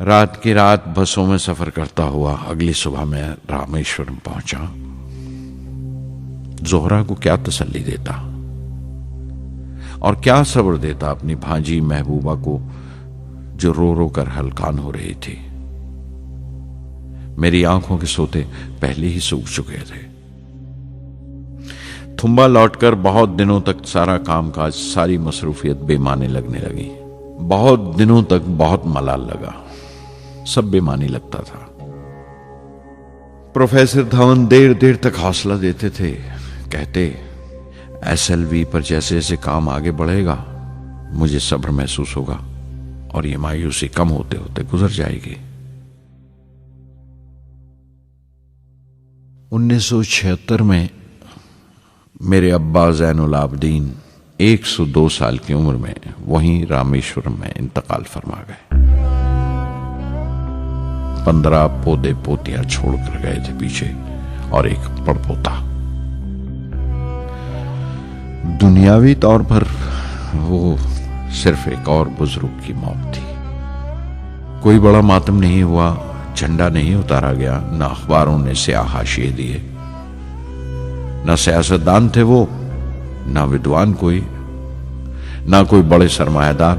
रात की रात बसों में सफर करता हुआ अगली सुबह मैं रामेश्वरम पहुंचा। जोहरा को क्या तसल्ली देता और क्या सब्र देता अपनी भांजी महबूबा को जो रो रो कर हलकान हो रही थी। मेरी आंखों के सोते पहले ही सूख चुके थे। थुम्बा लौटकर बहुत दिनों तक सारा कामकाज, सारी मसरूफियत बेमानी लगने लगी। बहुत दिनों तक बहुत मलाल लगा, सब बेमानी लगता था। प्रोफेसर धवन देर देर तक हौसला देते थे, कहते SLV पर जैसे जैसे काम आगे बढ़ेगा मुझे सब्र महसूस होगा और ये मायूसी कम होते होते गुजर जाएगी। 1976 में मेरे अब्बा ज़ैनुल आबदीन 102 साल की उम्र में वहीं रामेश्वरम में इंतकाल फरमा गए। 15 पोते पोतियां छोड़कर गए थे पीछे और एक पड़पोता। दुनियावी तौर पर वो सिर्फ एक और बुजुर्ग की मौत थी। कोई बड़ा मातम नहीं हुआ, झंडा नहीं उतारा गया, न अखबारों ने स्याह हाशिए दिए। न सियासतदान थे वो, न विद्वान कोई, न कोई बड़े सरमायादार।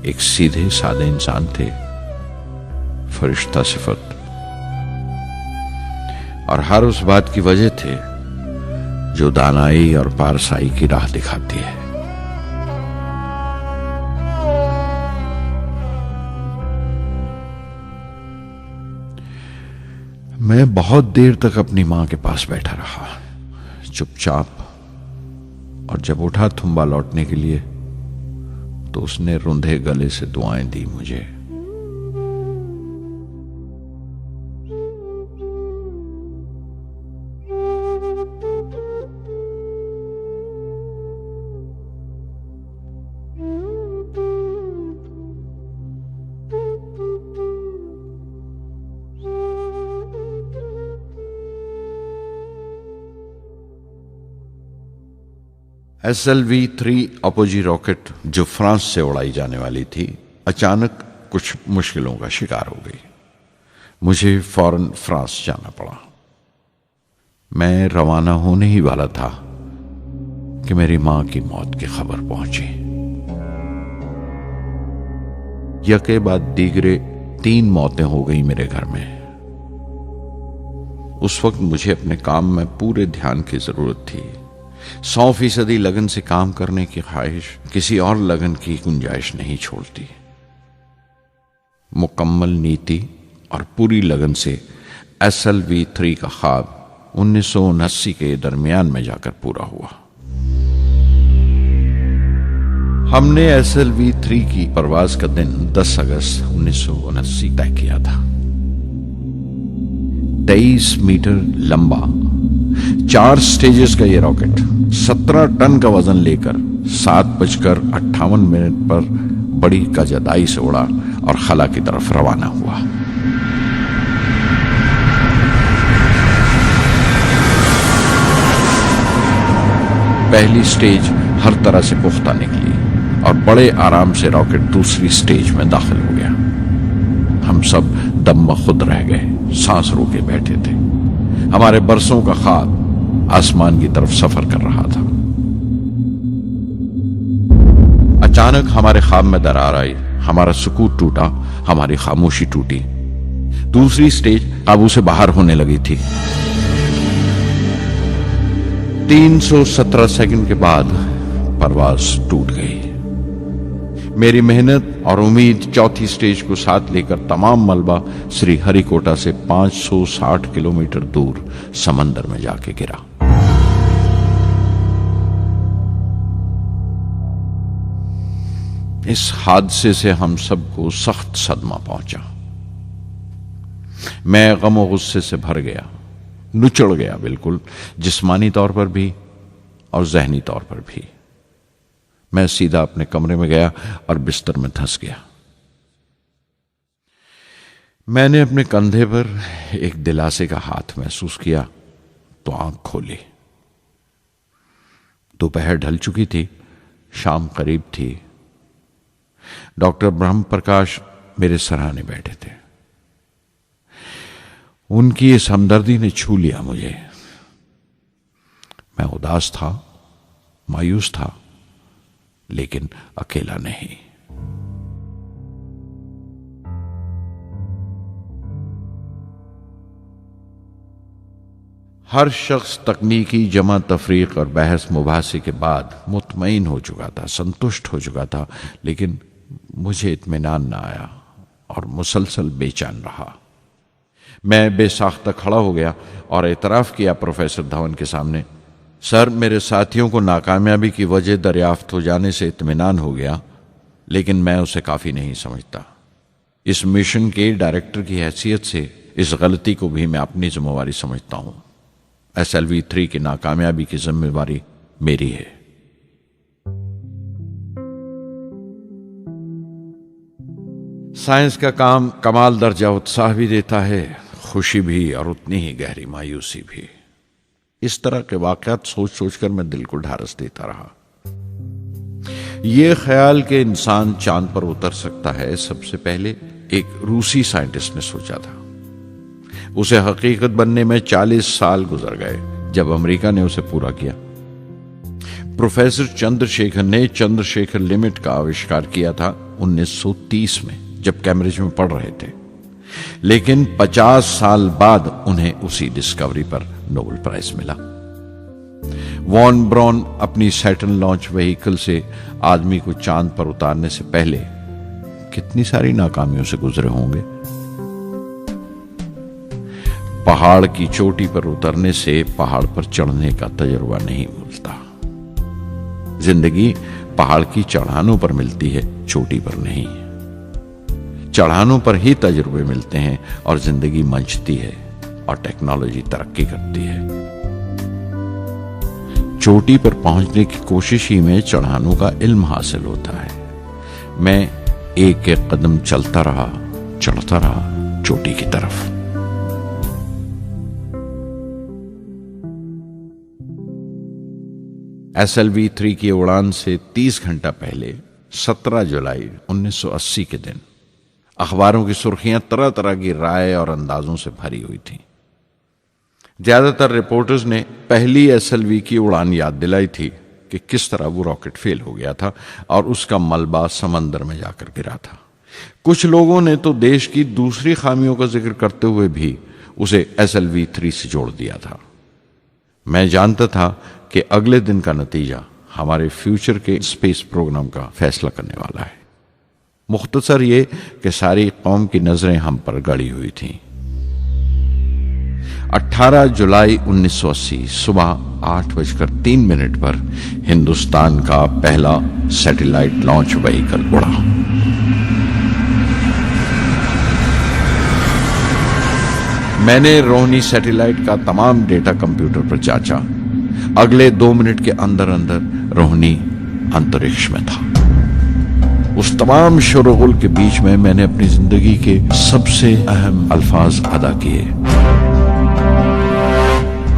एक सीधे सादे इंसान थे, फरिश्ता सिफत। और हर उस बात की वजह थे जो दानाई और पारसाई की राह दिखाती है। मैं बहुत देर तक अपनी मां के पास बैठा रहा, चुपचाप। और जब उठा थुम्बा लौटने के लिए तो उसने रुंधे गले से दुआएं दी मुझे। SLV-3 अपोजी रॉकेट जो फ्रांस से उड़ाई जाने वाली थी, अचानक कुछ मुश्किलों का शिकार हो गई। मुझे फौरन फ्रांस जाना पड़ा। मैं रवाना होने ही वाला था कि मेरी मां की मौत की खबर पहुंची। यके बाद दीगरे 3 मौतें हो गई मेरे घर में। उस वक्त मुझे अपने काम में पूरे ध्यान की जरूरत थी। 100% लगन से काम करने की ख्वाहिश किसी और लगन की गुंजाइश नहीं छोड़ती। मुकम्मल नीति और पूरी लगन से SLV-3 का ख्वाब 1979 के दरमियान में जाकर पूरा हुआ। हमने SLV-3 की परवाज का दिन 10 अगस्त 1979 तय किया था। 23 मीटर लंबा 4 स्टेजेस का यह रॉकेट 17 टन का वजन लेकर 7:58 पर बड़ी कजदाई से उड़ा और खला की तरफ रवाना हुआ। पहली स्टेज हर तरह से पुख्ता निकली और बड़े आराम से रॉकेट दूसरी स्टेज में दाखिल हो गया। हम सब दम खुद रह गए, सांस रोके बैठे थे। हमारे बरसों का ख्वाब आसमान की तरफ सफर कर रहा था। अचानक हमारे ख्वाब में दरार आई, हमारा सुकून टूटा, हमारी खामोशी टूटी। दूसरी स्टेज काबू से बाहर होने लगी थी। 317 सेकंड के बाद परवाज टूट गई। मेरी मेहनत और उम्मीद चौथी स्टेज को साथ लेकर तमाम मलबा श्री हरिकोटा से 560 किलोमीटर दूर समंदर में जाके गिरा। इस हादसे से हम सबको सख्त सदमा पहुंचा। मैं गम और गुस्से से भर गया, नुचड़ गया, बिल्कुल जिस्मानी तौर पर भी और जहनी तौर पर भी। मैं सीधा अपने कमरे में गया और बिस्तर में धंस गया। मैंने अपने कंधे पर एक दिलासे का हाथ महसूस किया तो आंख खोली। दोपहर ढल चुकी थी, शाम करीब थी। डॉक्टर ब्रह्म प्रकाश मेरे सराहने बैठे थे। उनकी इस हमदर्दी ने छू लिया मुझे। मैं उदास था, मायूस था, लेकिन अकेला नहीं। हर शख्स तकनीकी जमा तफरीक और बहस मुबासे के बाद मुतमईन हो चुका था, संतुष्ट हो चुका था, लेकिन मुझे इत्मीनान ना आया और मुसलसल बेचैन रहा। मैं बेसाख्ता खड़ा हो गया और एतराफ़ किया प्रोफेसर धवन के सामने, सर, मेरे साथियों को नाकामयाबी की वजह दरियाफ्त हो जाने से इत्मीनान हो गया, लेकिन मैं उसे काफ़ी नहीं समझता। इस मिशन के डायरेक्टर की हैसियत से इस गलती को भी मैं अपनी जिम्मेवारी समझता हूं। SLV-3 की नाकामयाबी की जिम्मेवारी मेरी है। साइंस का काम कमाल दर्जा उत्साह भी देता है, खुशी भी और उतनी ही गहरी मायूसी भी। इस तरह के वाकयात सोच सोचकर मैं दिल को ढारस देता रहा। यह ख्याल कि इंसान चांद पर उतर सकता है, सबसे पहले एक रूसी साइंटिस्ट ने सोचा था। उसे हकीकत बनने में 40 साल गुजर गए जब अमेरिका ने उसे पूरा किया। प्रोफेसर चंद्रशेखर ने चंद्रशेखर लिमिट का आविष्कार किया था 1930 में, जब कैम्ब्रिज में पढ़ रहे थे, लेकिन 50 साल बाद उन्हें उसी डिस्कवरी पर नोबेल प्राइज मिला। वॉन ब्रॉन अपनी सैटर्न लॉन्च व्हीकल से आदमी को चांद पर उतारने से पहले कितनी सारी नाकामियों से गुजरे होंगे। पहाड़ की चोटी पर उतरने से पहाड़ पर चढ़ने का तजुर्बा नहीं मिलता। जिंदगी पहाड़ की चढ़ानों पर मिलती है, चोटी पर नहीं। चढ़ानों पर ही तजुर्बे मिलते हैं और जिंदगी मंचती है और टेक्नोलॉजी तरक्की करती है। चोटी पर पहुंचने की कोशिश ही में चढ़ानों का इल्म हासिल होता है। मैं एक एक कदम चलता रहा, चढ़ता रहा चोटी की तरफ। SLV-3 की उड़ान से 30 घंटा पहले 17 जुलाई 1980 के दिन अखबारों की सुर्खियां तरह तरह की राय और अंदाजों से भरी हुई थीं। ज्यादातर रिपोर्टर्स ने पहली SLV की उड़ान याद दिलाई थी कि किस तरह वो रॉकेट फेल हो गया था और उसका मलबा समंदर में जाकर गिरा था। कुछ लोगों ने तो देश की दूसरी खामियों का जिक्र करते हुए भी उसे SLV-3 से जोड़ दिया था। मैं जानता था कि अगले दिन का नतीजा हमारे फ्यूचर के स्पेस प्रोग्राम का फैसला करने वाला है। मुख्तसर ये कि सारी कौम की नजरें हम पर गड़ी हुई थीं। 18 जुलाई 1980 सुबह 8:03 पर हिंदुस्तान का पहला सैटेलाइट लॉन्च व्हीकल उड़ा। मैंने रोहिणी सैटेलाइट का तमाम डेटा कंप्यूटर पर जांचा। अगले 2 मिनट के अंदर अंदर रोहिणी अंतरिक्ष में था। उस तमाम शोरगुल के बीच में मैंने अपनी जिंदगी के सबसे अहम अल्फाज अदा किए।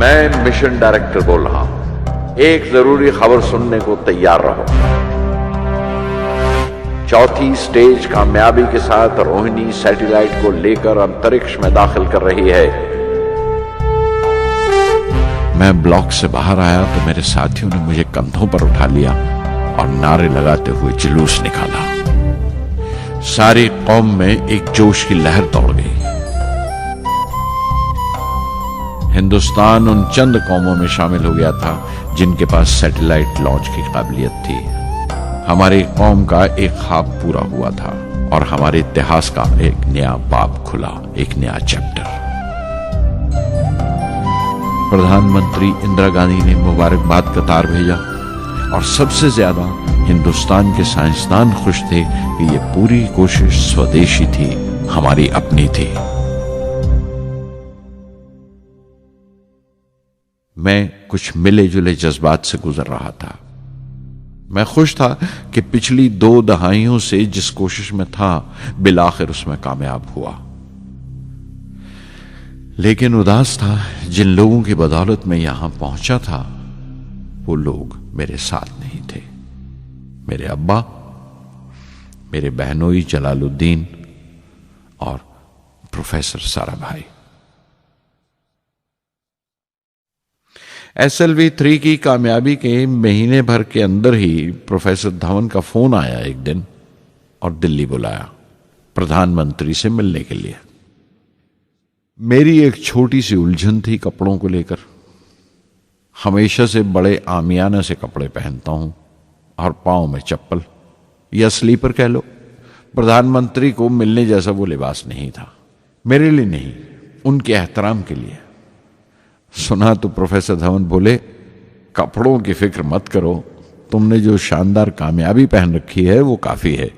मैं मिशन डायरेक्टर बोल रहा हूं, एक जरूरी खबर सुनने को तैयार रहो। चौथी स्टेज कामयाबी के साथ रोहिणी सैटेलाइट को लेकर अंतरिक्ष में दाखिल कर रही है। मैं ब्लॉक से बाहर आया तो मेरे साथियों ने मुझे कंधों पर उठा लिया और नारे लगाते हुए जुलूस निकाला। सारी कौम में एक जोश की लहर दौड़ गई। हिंदुस्तान उन चंद कौमों में शामिल हो गया था जिनके पास सैटेलाइट लॉन्च की काबिलियत थी। हमारी कौम का एक ख्वाब पूरा हुआ था और हमारे इतिहास का एक नया बाब खुला, एक नया चैप्टर। प्रधानमंत्री इंदिरा गांधी ने मुबारकबाद का तार भेजा और सबसे ज्यादा हिंदुस्तान के साइंसदान खुश थे कि ये पूरी कोशिश स्वदेशी थी, हमारी अपनी थी। मैं कुछ मिले जुले जज्बात से गुजर रहा था। मैं खुश था कि पिछली 2 दहाइयों से जिस कोशिश में था बिलाखिर उसमें कामयाब हुआ, लेकिन उदास था जिन लोगों की बदौलत में यहां पहुंचा था वो लोग मेरे साथ नहीं थे। मेरे अब्बा, मेरे बहनोई जलालुद्दीन और प्रोफेसर सारा भाई। SLV-3 की कामयाबी के महीने भर के अंदर ही प्रोफेसर धवन का फोन आया एक दिन और दिल्ली बुलाया प्रधानमंत्री से मिलने के लिए। मेरी एक छोटी सी उलझन थी कपड़ों को लेकर। हमेशा से बड़े आमियाना से कपड़े पहनता हूं और पांव में चप्पल या स्लीपर कह लो। प्रधानमंत्री को मिलने जैसा वो लिबास नहीं था, मेरे लिए नहीं, उनके एहतराम के लिए। सुना तो प्रोफेसर धवन बोले, कपड़ों की फिक्र मत करो, तुमने जो शानदार कामयाबी पहन रखी है वो काफी है।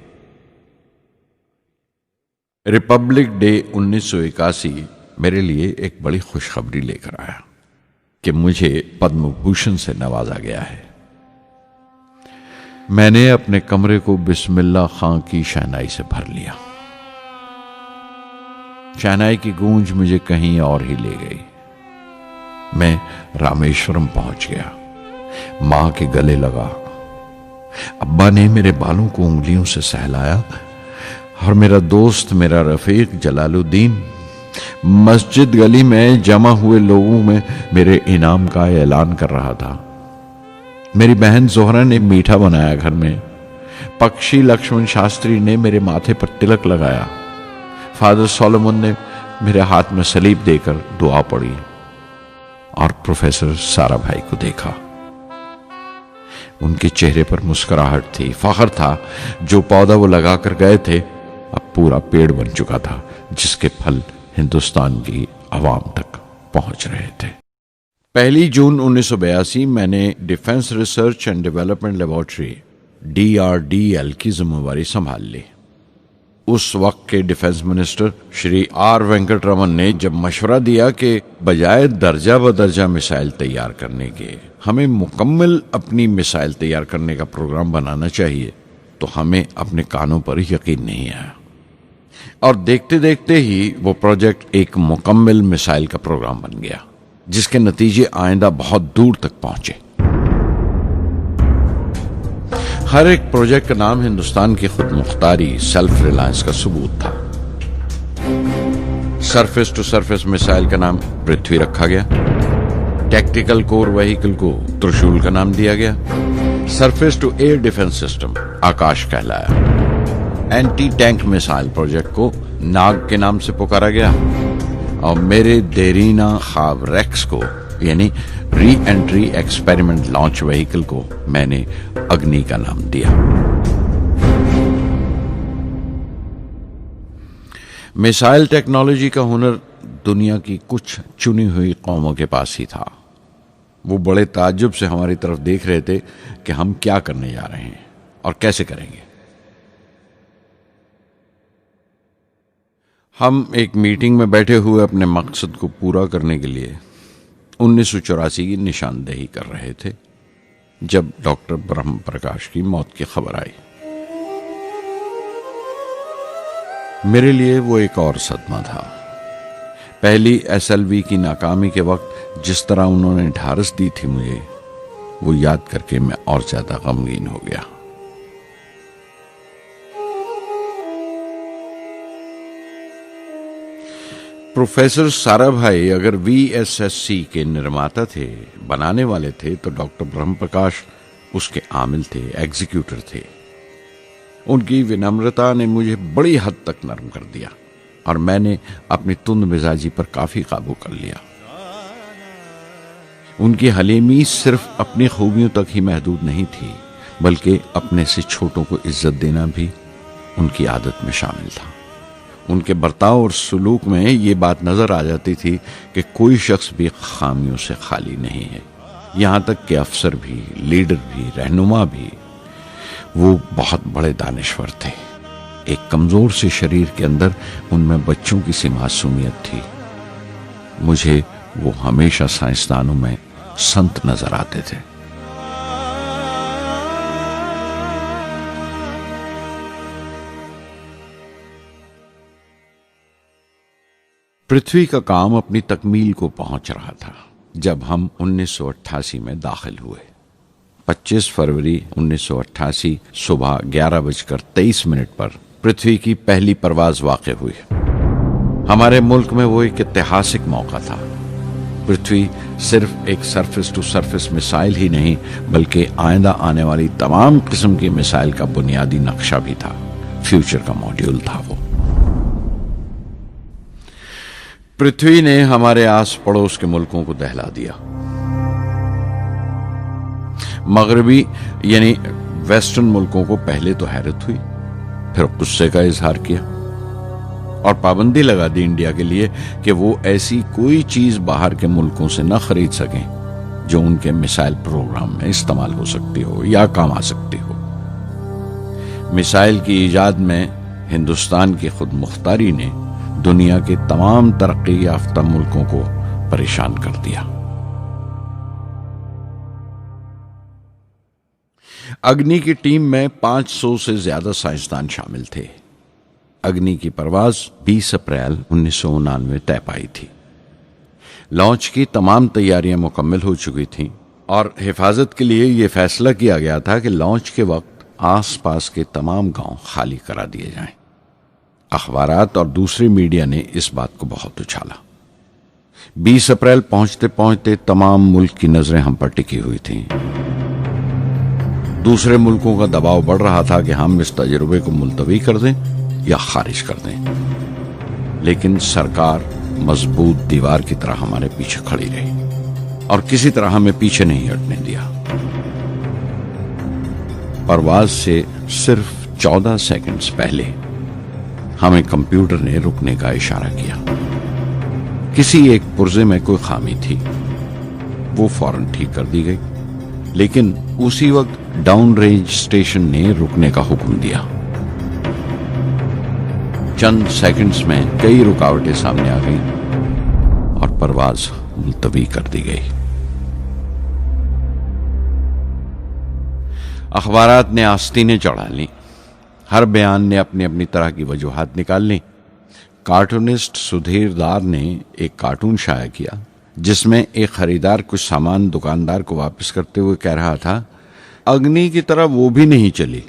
रिपब्लिक डे 1981 मेरे लिए एक बड़ी खुशखबरी लेकर आया कि मुझे पद्म भूषण से नवाजा गया है। मैंने अपने कमरे को बिस्मिल्लाह खां की शहनाई से भर लिया। शहनाई की गूंज मुझे कहीं और ही ले गई। मैं रामेश्वरम पहुंच गया, मां के गले लगा। अब्बा ने मेरे बालों को उंगलियों से सहलाया और मेरा दोस्त, मेरा रफीक जलालुद्दीन मस्जिद गली में जमा हुए लोगों में मेरे इनाम का ऐलान कर रहा था। मेरी बहन जोहरा ने मीठा बनाया घर में। पक्षी लक्ष्मण शास्त्री ने मेरे माथे पर तिलक लगाया। फादर सोलोमन ने मेरे हाथ में सलीब देकर दुआ पढ़ी और प्रोफेसर सारा भाई को देखा। उनके चेहरे पर मुस्कुराहट थी, फख्र था। जो पौधा वो लगाकर गए थे अब पूरा पेड़ बन चुका था, जिसके फल हिंदुस्तान की आवाम तक पहुंच रहे थे। 1 जून 1982 मैंने defence research and development laboratory DRDL की जिम्मेवारी संभाल ली। उस वक्त के defence minister Shri R Venkataraman ने जब मशवरा दिया कि बजाय दर्जा बदर्जा मिसाइल तैयार करने के हमें मुकम्मल अपनी मिसाइल तैयार करने का प्रोग्राम बनाना चाहिए, तो हमें अपने कानों पर यकीन नहीं आया और देखते देखते ही वो प्रोजेक्ट एक मुकम्मल मिसाइल का प्रोग्राम बन गया, जिसके नतीजे आइंदा बहुत दूर तक पहुंचे। हर एक प्रोजेक्ट का नाम हिंदुस्तान की खुद मुख्तारी, सेल्फ रिलायंस का सबूत था। सरफेस टू सरफेस मिसाइल का नाम पृथ्वी रखा गया, टैक्टिकल कोर व्हीकल को त्रिशूल का नाम दिया गया, surface to air defence system Akash कहलाया, एंटी टैंक मिसाइल प्रोजेक्ट को नाग के नाम से पुकारा गया और मेरे देरीना ख्वाब रेक्स को यानी re entry experiment launch vehicle को मैंने अग्नि का नाम दिया। मिसाइल टेक्नोलॉजी का हुनर दुनिया की कुछ चुनी हुई कौमों के पास ही था। वो बड़े ताज्जुब से हमारी तरफ देख रहे थे कि हम क्या करने जा रहे हैं और कैसे करेंगे। हम एक मीटिंग में बैठे हुए अपने मकसद को पूरा करने के लिए 1984 की निशानदेही कर रहे थे जब डॉक्टर ब्रह्म प्रकाश की मौत की खबर आई। मेरे लिए वो एक और सदमा था। पहली SLV की नाकामी के वक्त जिस तरह उन्होंने ढारस दी थी मुझे, वो याद करके मैं और ज्यादा गमगीन हो गया। प्रोफेसर साराभाई अगर VSSC के निर्माता थे, बनाने वाले थे, तो डॉक्टर ब्रह्म प्रकाश उसके आमिल थे, एग्जीक्यूटर थे। उनकी विनम्रता ने मुझे बड़ी हद तक नरम कर दिया और मैंने अपनी तुंद मिजाजी पर काफी काबू कर लिया। उनकी हलीमी सिर्फ अपनी खूबियों तक ही महदूद नहीं थी, बल्कि अपने से छोटों को इज्जत देना भी उनकी आदत में शामिल था। उनके बर्ताव और सुलूक में ये बात नजर आ जाती थी कि कोई शख्स भी खामियों से खाली नहीं है, यहां तक कि अफसर भी, लीडर भी, रहनुमा भी। वो बहुत बड़े दानिश्वर थे। एक कमजोर से शरीर के अंदर उनमें बच्चों की सी मासूमियत थी। मुझे वो हमेशा साइंसदानों में संत नजर आते थे। पृथ्वी का काम अपनी तकमील को पहुंच रहा था जब हम 1988 में दाखिल हुए। 25 फरवरी 1988 सुबह 11:23 पर पृथ्वी की पहली परवाज वाक़ हुई। हमारे मुल्क में वो एक ऐतिहासिक मौका था। पृथ्वी सिर्फ एक सरफेस टू सरफेस मिसाइल ही नहीं, बल्कि आइंदा आने वाली तमाम किस्म की मिसाइल का बुनियादी नक्शा भी था, फ्यूचर का मॉड्यूल था वो। पृथ्वी ने हमारे आस पड़ोस के मुल्कों को दहला दिया। मगरबी यानी वेस्टर्न मुल्कों को पहले तो हैरत हुई, फिर गुस्से का इजहार किया और पाबंदी लगा दी इंडिया के लिए कि वो ऐसी कोई चीज बाहर के मुल्कों से न खरीद सकें जो उनके मिसाइल प्रोग्राम में इस्तेमाल हो सकती हो या काम आ सकती हो। मिसाइल की इजाद में हिंदुस्तान की खुद मुख्तारी ने दुनिया के तमाम तरक्की याफ्ता मुल्कों को परेशान कर दिया। अग्नि की टीम में 500 से ज्यादा साइंसदान शामिल थे। अग्नि की परवाज 20 अप्रैल 1999 तय पाई थी। लॉन्च की तमाम तैयारियां मुकम्मल हो चुकी थीं और हिफाजत के लिए यह फैसला किया गया था कि लॉन्च के वक्त आसपास के तमाम गांव खाली करा दिए जाएं। अखबारात और दूसरी मीडिया ने इस बात को बहुत उछाला। 20 अप्रैल पहुंचते पहुंचते तमाम मुल्क की नजरें हम पर टिकी हुई थीं। दूसरे मुल्कों का दबाव बढ़ रहा था कि हम इस तजुर्बे को मुलतवी कर दें या खारिज कर दें, लेकिन सरकार मजबूत दीवार की तरह हमारे पीछे खड़ी रही और किसी तरह हमें पीछे नहीं हटने दिया। परवाज से सिर्फ 14 सेकंड्स पहले हमें कंप्यूटर ने रुकने का इशारा किया। किसी एक पुर्जे में कोई खामी थी, वो फौरन ठीक कर दी गई, लेकिन उसी वक्त डाउन रेंज स्टेशन ने रुकने का हुक्म दिया। चंद सेकंड्स में कई रुकावटें सामने आ गईं और परवाज मुलतवी कर दी गई। अखबारात ने आस्तीनें चढ़ा ली, हर बयान ने अपनी अपनी तरह की वजूहात निकाल ली। कार्टूनिस्ट सुधीर दार ने एक कार्टून शाया किया जिसमें एक खरीदार कुछ सामान दुकानदार को वापस करते हुए कह रहा था, अग्नि की तरह वो भी नहीं चली।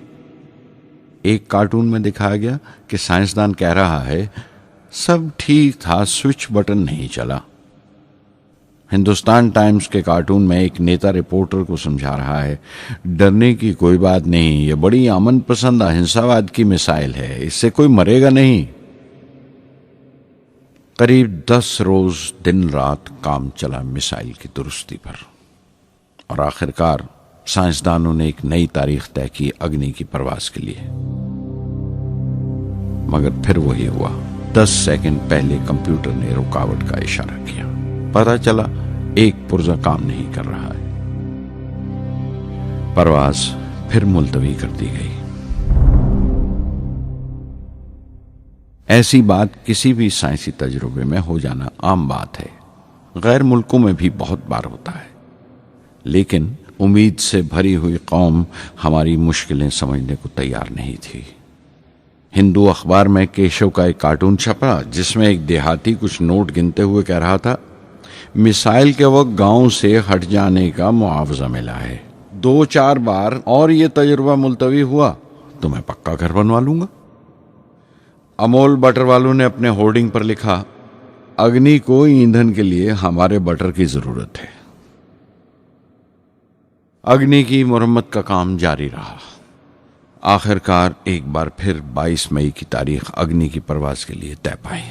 एक कार्टून में दिखाया गया कि साइंसदान कह रहा है, सब ठीक था, स्विच बटन नहीं चला। हिंदुस्तान टाइम्स के कार्टून में एक नेता रिपोर्टर को समझा रहा है, डरने की कोई बात नहीं, ये बड़ी अमन पसंद अहिंसावाद की मिसाइल है, इससे कोई मरेगा नहीं। करीब 10 रोज दिन रात काम चला मिसाइल की दुरुस्ती पर और आखिरकार साइंसदानों ने एक नई तारीख तय की अग्नि की परवाज के लिए। मगर फिर वही हुआ। 10 सेकंड पहले कंप्यूटर ने रुकावट का इशारा किया। पता चला एक पुर्जा काम नहीं कर रहा है। परवाज फिर मुलतवी कर दी गई। ऐसी बात किसी भी साइंसी तजुर्बे में हो जाना आम बात है, गैर मुल्कों में भी बहुत बार होता है। लेकिन उम्मीद से भरी हुई कौम हमारी मुश्किलें समझने को तैयार नहीं थी। हिंदू अखबार में केशव का एक कार्टून छपा जिसमें एक देहाती कुछ नोट गिनते हुए कह रहा था, मिसाइल के वक्त गांव से हट जाने का मुआवजा मिला है। 2-4 बार और ये तजुर्बा मुलतवी हुआ तो मैं पक्का घर बनवा लूंगा। अमोल बटर वालों ने अपने होर्डिंग पर लिखा, अग्नि को ईंधन के लिए हमारे बटर की जरूरत है। अग्नि की मुरम्मत का काम जारी रहा। आखिरकार एक बार फिर 22 मई की तारीख अग्नि की परवाज के लिए तय पाई।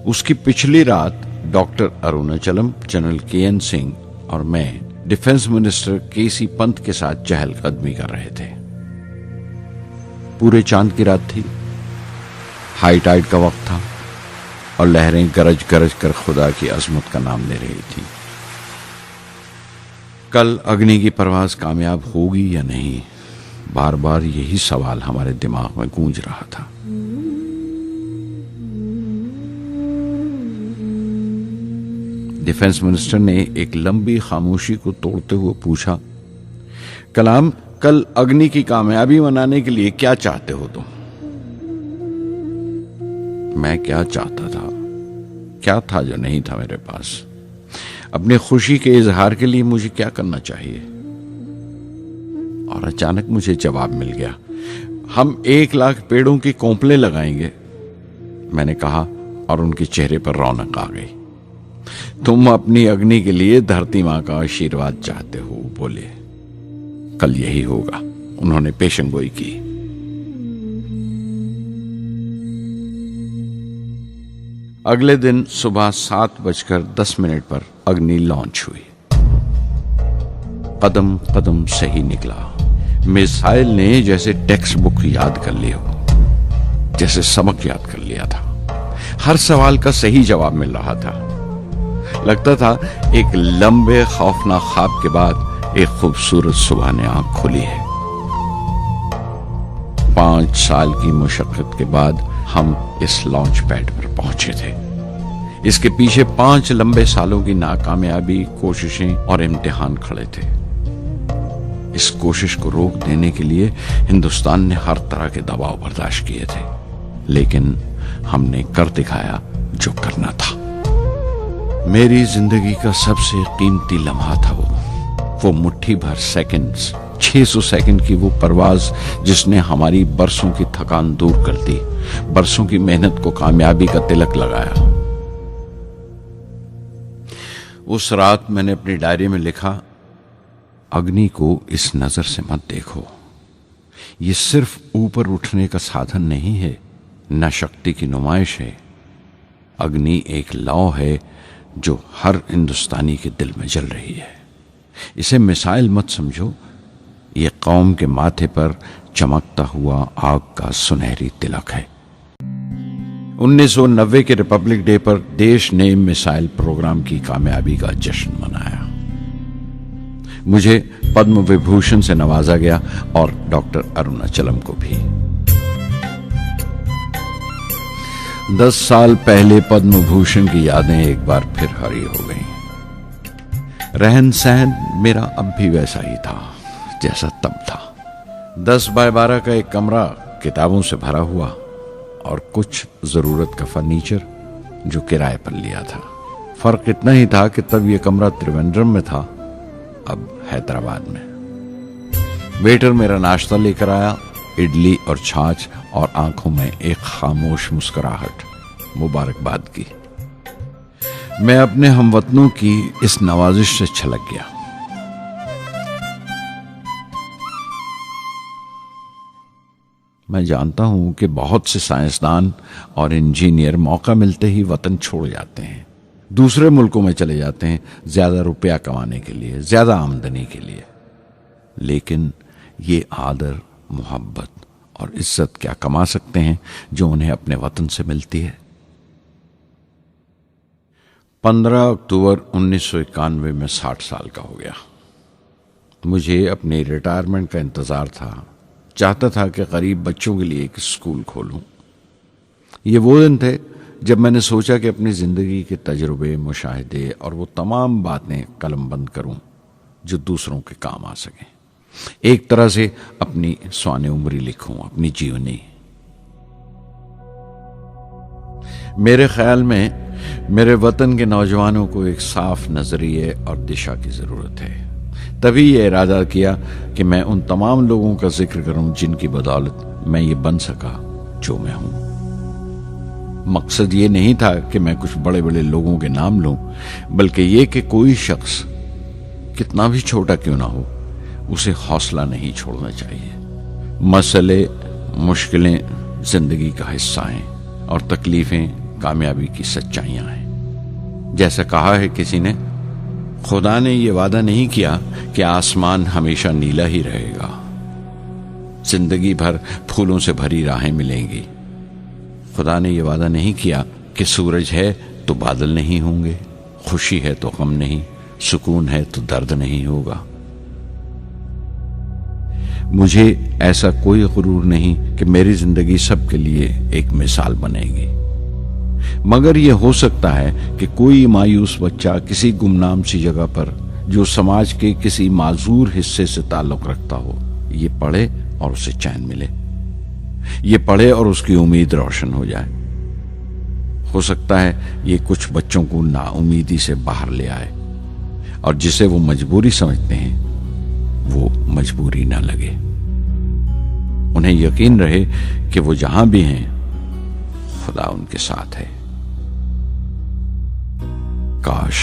उसकी पिछली रात doctor Arunachalam, general KN Singh और मैं डिफेंस मिनिस्टर KC पंत के साथ चहलकदमी कर रहे थे। पूरे चांद की रात थी, हाई टाइड का वक्त था और लहरें गरज गरज कर खुदा की अजमत का नाम ले रही थी। कल अग्नि की परवाज कामयाब होगी या नहीं, बार बार यही सवाल हमारे दिमाग में गूंज रहा था। डिफेंस मिनिस्टर ने एक लंबी खामोशी को तोड़ते हुए पूछा, कलाम, कल अग्नि की कामयाबी मनाने के लिए क्या चाहते हो तुम? मैं क्या चाहता था? क्या था जो नहीं था मेरे पास? अपनी खुशी के इजहार के लिए मुझे क्या करना चाहिए? और अचानक मुझे जवाब मिल गया, हम 1 लाख पेड़ों की कोंपलें लगाएंगे। मैंने कहा और उनके चेहरे पर रौनक आ गई। तुम अपनी अग्नि के लिए धरती मां का आशीर्वाद चाहते हो, बोले। कल यही होगा, उन्होंने पेशंगोई की। अगले दिन सुबह 7:10 पर अग्नि लॉन्च हुई। कदम कदम सही निकला। मिसाइल ने जैसे टेक्स्ट बुक याद कर ली हो, जैसे सबक याद कर लिया था। हर सवाल का सही जवाब मिल रहा था। लगता था एक लंबे खौफनाक ख्वाब के बाद एक खूबसूरत सुबह ने आंख खोली है। 5 साल की मुशक्कत के बाद हम इस लॉन्च पैड पर पहुंचे थे। इसके पीछे 5 लंबे सालों की नाकामयाबी, कोशिशें और इम्तिहान खड़े थे। इस कोशिश को रोक देने के लिए हिंदुस्तान ने हर तरह के दबाव बर्दाश्त किए थे, लेकिन हमने कर दिखाया जो करना था। मेरी जिंदगी का सबसे कीमती लम्हा था वो मुट्ठी भर सेकंड्स, 600 सेकंड की वो परवाज जिसने हमारी बरसों की थकान दूर कर दी, बरसों की मेहनत को कामयाबी का तिलक लगाया। उस रात मैंने अपनी डायरी में लिखा, अग्नि को इस नजर से मत देखो। ये सिर्फ ऊपर उठने का साधन नहीं है, न शक्ति की नुमाइश है। अग्नि एक लौ है जो हर हिंदुस्तानी के दिल में जल रही है। इसे मिसाइल मत समझो, ये कौम के माथे पर चमकता हुआ आग का सुनहरी तिलक है। 1990 के रिपब्लिक डे पर देश ने मिसाइल प्रोग्राम की कामयाबी का जश्न मनाया। मुझे पद्म विभूषण से नवाजा गया और डॉक्टर अरुणाचलम को भी। 10 साल पहले पद्म भूषण की यादें एक बार फिर हरी हो गईं। रहन सहन मेरा अब भी वैसा ही था जैसा तब था। 10 बाय 12 का एक कमरा किताबों से भरा हुआ और कुछ जरूरत का फर्नीचर जो किराए पर लिया था। फर्क इतना ही था कि तब यह कमरा त्रिवेंद्रम में था, अब हैदराबाद में। वेटर मेरा नाश्ता लेकर आया, इडली और छाछ, और आंखों में एक खामोश मुस्कुराहट मुबारकबाद की। मैं अपने हमवतनों की इस नवाजिश से छलक गया। मैं जानता हूं कि बहुत से साइंसदान और इंजीनियर मौका मिलते ही वतन छोड़ जाते हैं, दूसरे मुल्कों में चले जाते हैं ज्यादा रुपया कमाने के लिए, ज्यादा आमदनी के लिए। लेकिन ये आदर, मोहब्बत और इज्जत क्या कमा सकते हैं जो उन्हें अपने वतन से मिलती है। 15 अक्टूबर 1991 में 60 साल का हो गया। मुझे अपने रिटायरमेंट का इंतजार था। चाहता था कि गरीब बच्चों के लिए एक स्कूल खोलूं। ये वो दिन थे जब मैंने सोचा कि अपनी जिंदगी के तजुर्बे, मुशाहिदे और वो तमाम बातें कलमबंद करूं जो दूसरों के काम आ सकें। एक तरह से अपनी स्वाने उम्री लिखूं, अपनी जीवनी। मेरे ख्याल में मेरे वतन के नौजवानों को एक साफ नजरिए और दिशा की जरूरत है। तभी ये इरादा किया कि मैं उन तमाम लोगों का जिक्र करूं जिनकी बदौलत मैं ये बन सका जो मैं हूं। मकसद ये नहीं था कि मैं कुछ बड़े बड़े लोगों के नाम लूं, बल्कि ये कि कोई शख्स कितना भी छोटा क्यों ना हो, उसे हौसला नहीं छोड़ना चाहिए। मसले, मुश्किलें जिंदगी का हिस्सा हैं और तकलीफें कामयाबी की सच्चाइयां हैं। जैसा कहा है किसी ने, खुदा ने यह वादा नहीं किया कि आसमान हमेशा नीला ही रहेगा, जिंदगी भर फूलों से भरी राहें मिलेंगी। खुदा ने यह वादा नहीं किया कि सूरज है तो बादल नहीं होंगे, खुशी है तो गम नहीं, सुकून है तो दर्द नहीं होगा। मुझे ऐसा कोई गुरूर नहीं कि मेरी जिंदगी सबके लिए एक मिसाल बनेगी, मगर यह हो सकता है कि कोई मायूस बच्चा किसी गुमनाम सी जगह पर जो समाज के किसी माजूर हिस्से से ताल्लुक रखता हो, ये पढ़े और उसे चैन मिले, ये पढ़े और उसकी उम्मीद रोशन हो जाए। हो सकता है ये कुछ बच्चों को नाउमीदी से बाहर ले आए और जिसे वो मजबूरी समझते हैं वो मजबूरी ना लगे। उन्हें यकीन रहे कि वो जहां भी हैं खुदा उनके साथ है। काश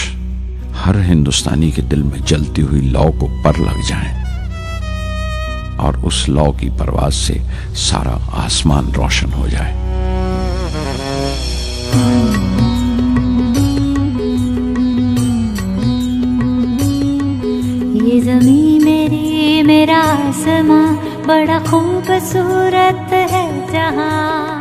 हर हिंदुस्तानी के दिल में जलती हुई लौ को पर लग जाए और उस लौ की परवाज से सारा आसमान रोशन हो जाए। ये ज़मीं मेरी, मेरा आसमां, बड़ा खूबसूरत है जहां।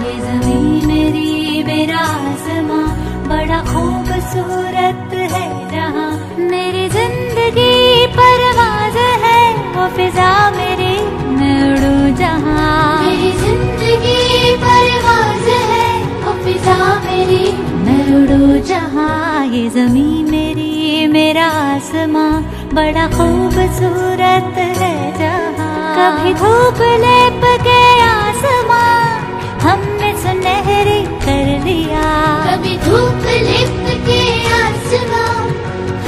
ये ज़मीं मेरी, मेरा आसमां, बड़ा खूबसूरत है जहां। मेरी जिंदगी परवाज़ है, वो फिजा मेरी, मैं उड़ूं जहां। मेरी जिंदगी परवाज़ है, वो फिजा मेरी, मैं उड़ूं जहां। ये ज़मीं मेरी, मेरा आसमां, बड़ा खूबसूरत है जहां। कभी धूप लेप के आसमां हमने सुनहरी कर लिया। कभी धूप लिप के आसमां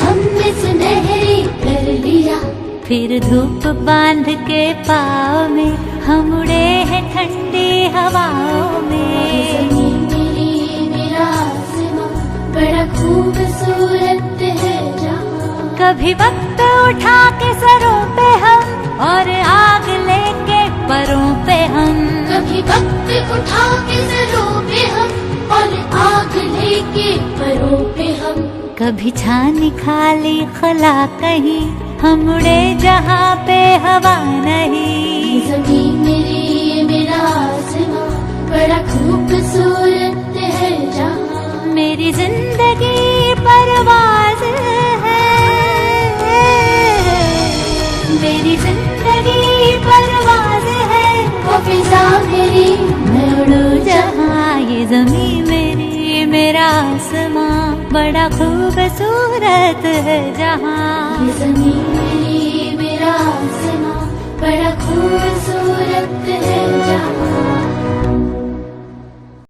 हमने सुनहरी कर लिया। फिर धूप बांध के पाँव में हम उड़े हैं ठंडी हवाओं में। ज़मीं मेरी, मेरा आसमां, बड़ा खूबसूरत है जहां। कभी वक्त उठा के सरों पे हम और आग लेके परों पे हम। कभी वक्त उठा के सरों पे हम और आग लेके परों पे हम। कभी छानी खाली खला कहीं हम उड़े जहाँ पे हवा नहीं। ज़मीं मेरी ये मेरा आसमां, बड़ा खूबसूरत है जहाँ। मेरी जिंदगी परवाज़ है, मेरी जिंदगी परवाज़ है। वो फिज़ा मेरी मैं उड़ूं जहाँ ये ज़मीं मेरी मेरा आसमां, बड़ा खूबसूरत है जहाँ। ये ज़मीं मेरी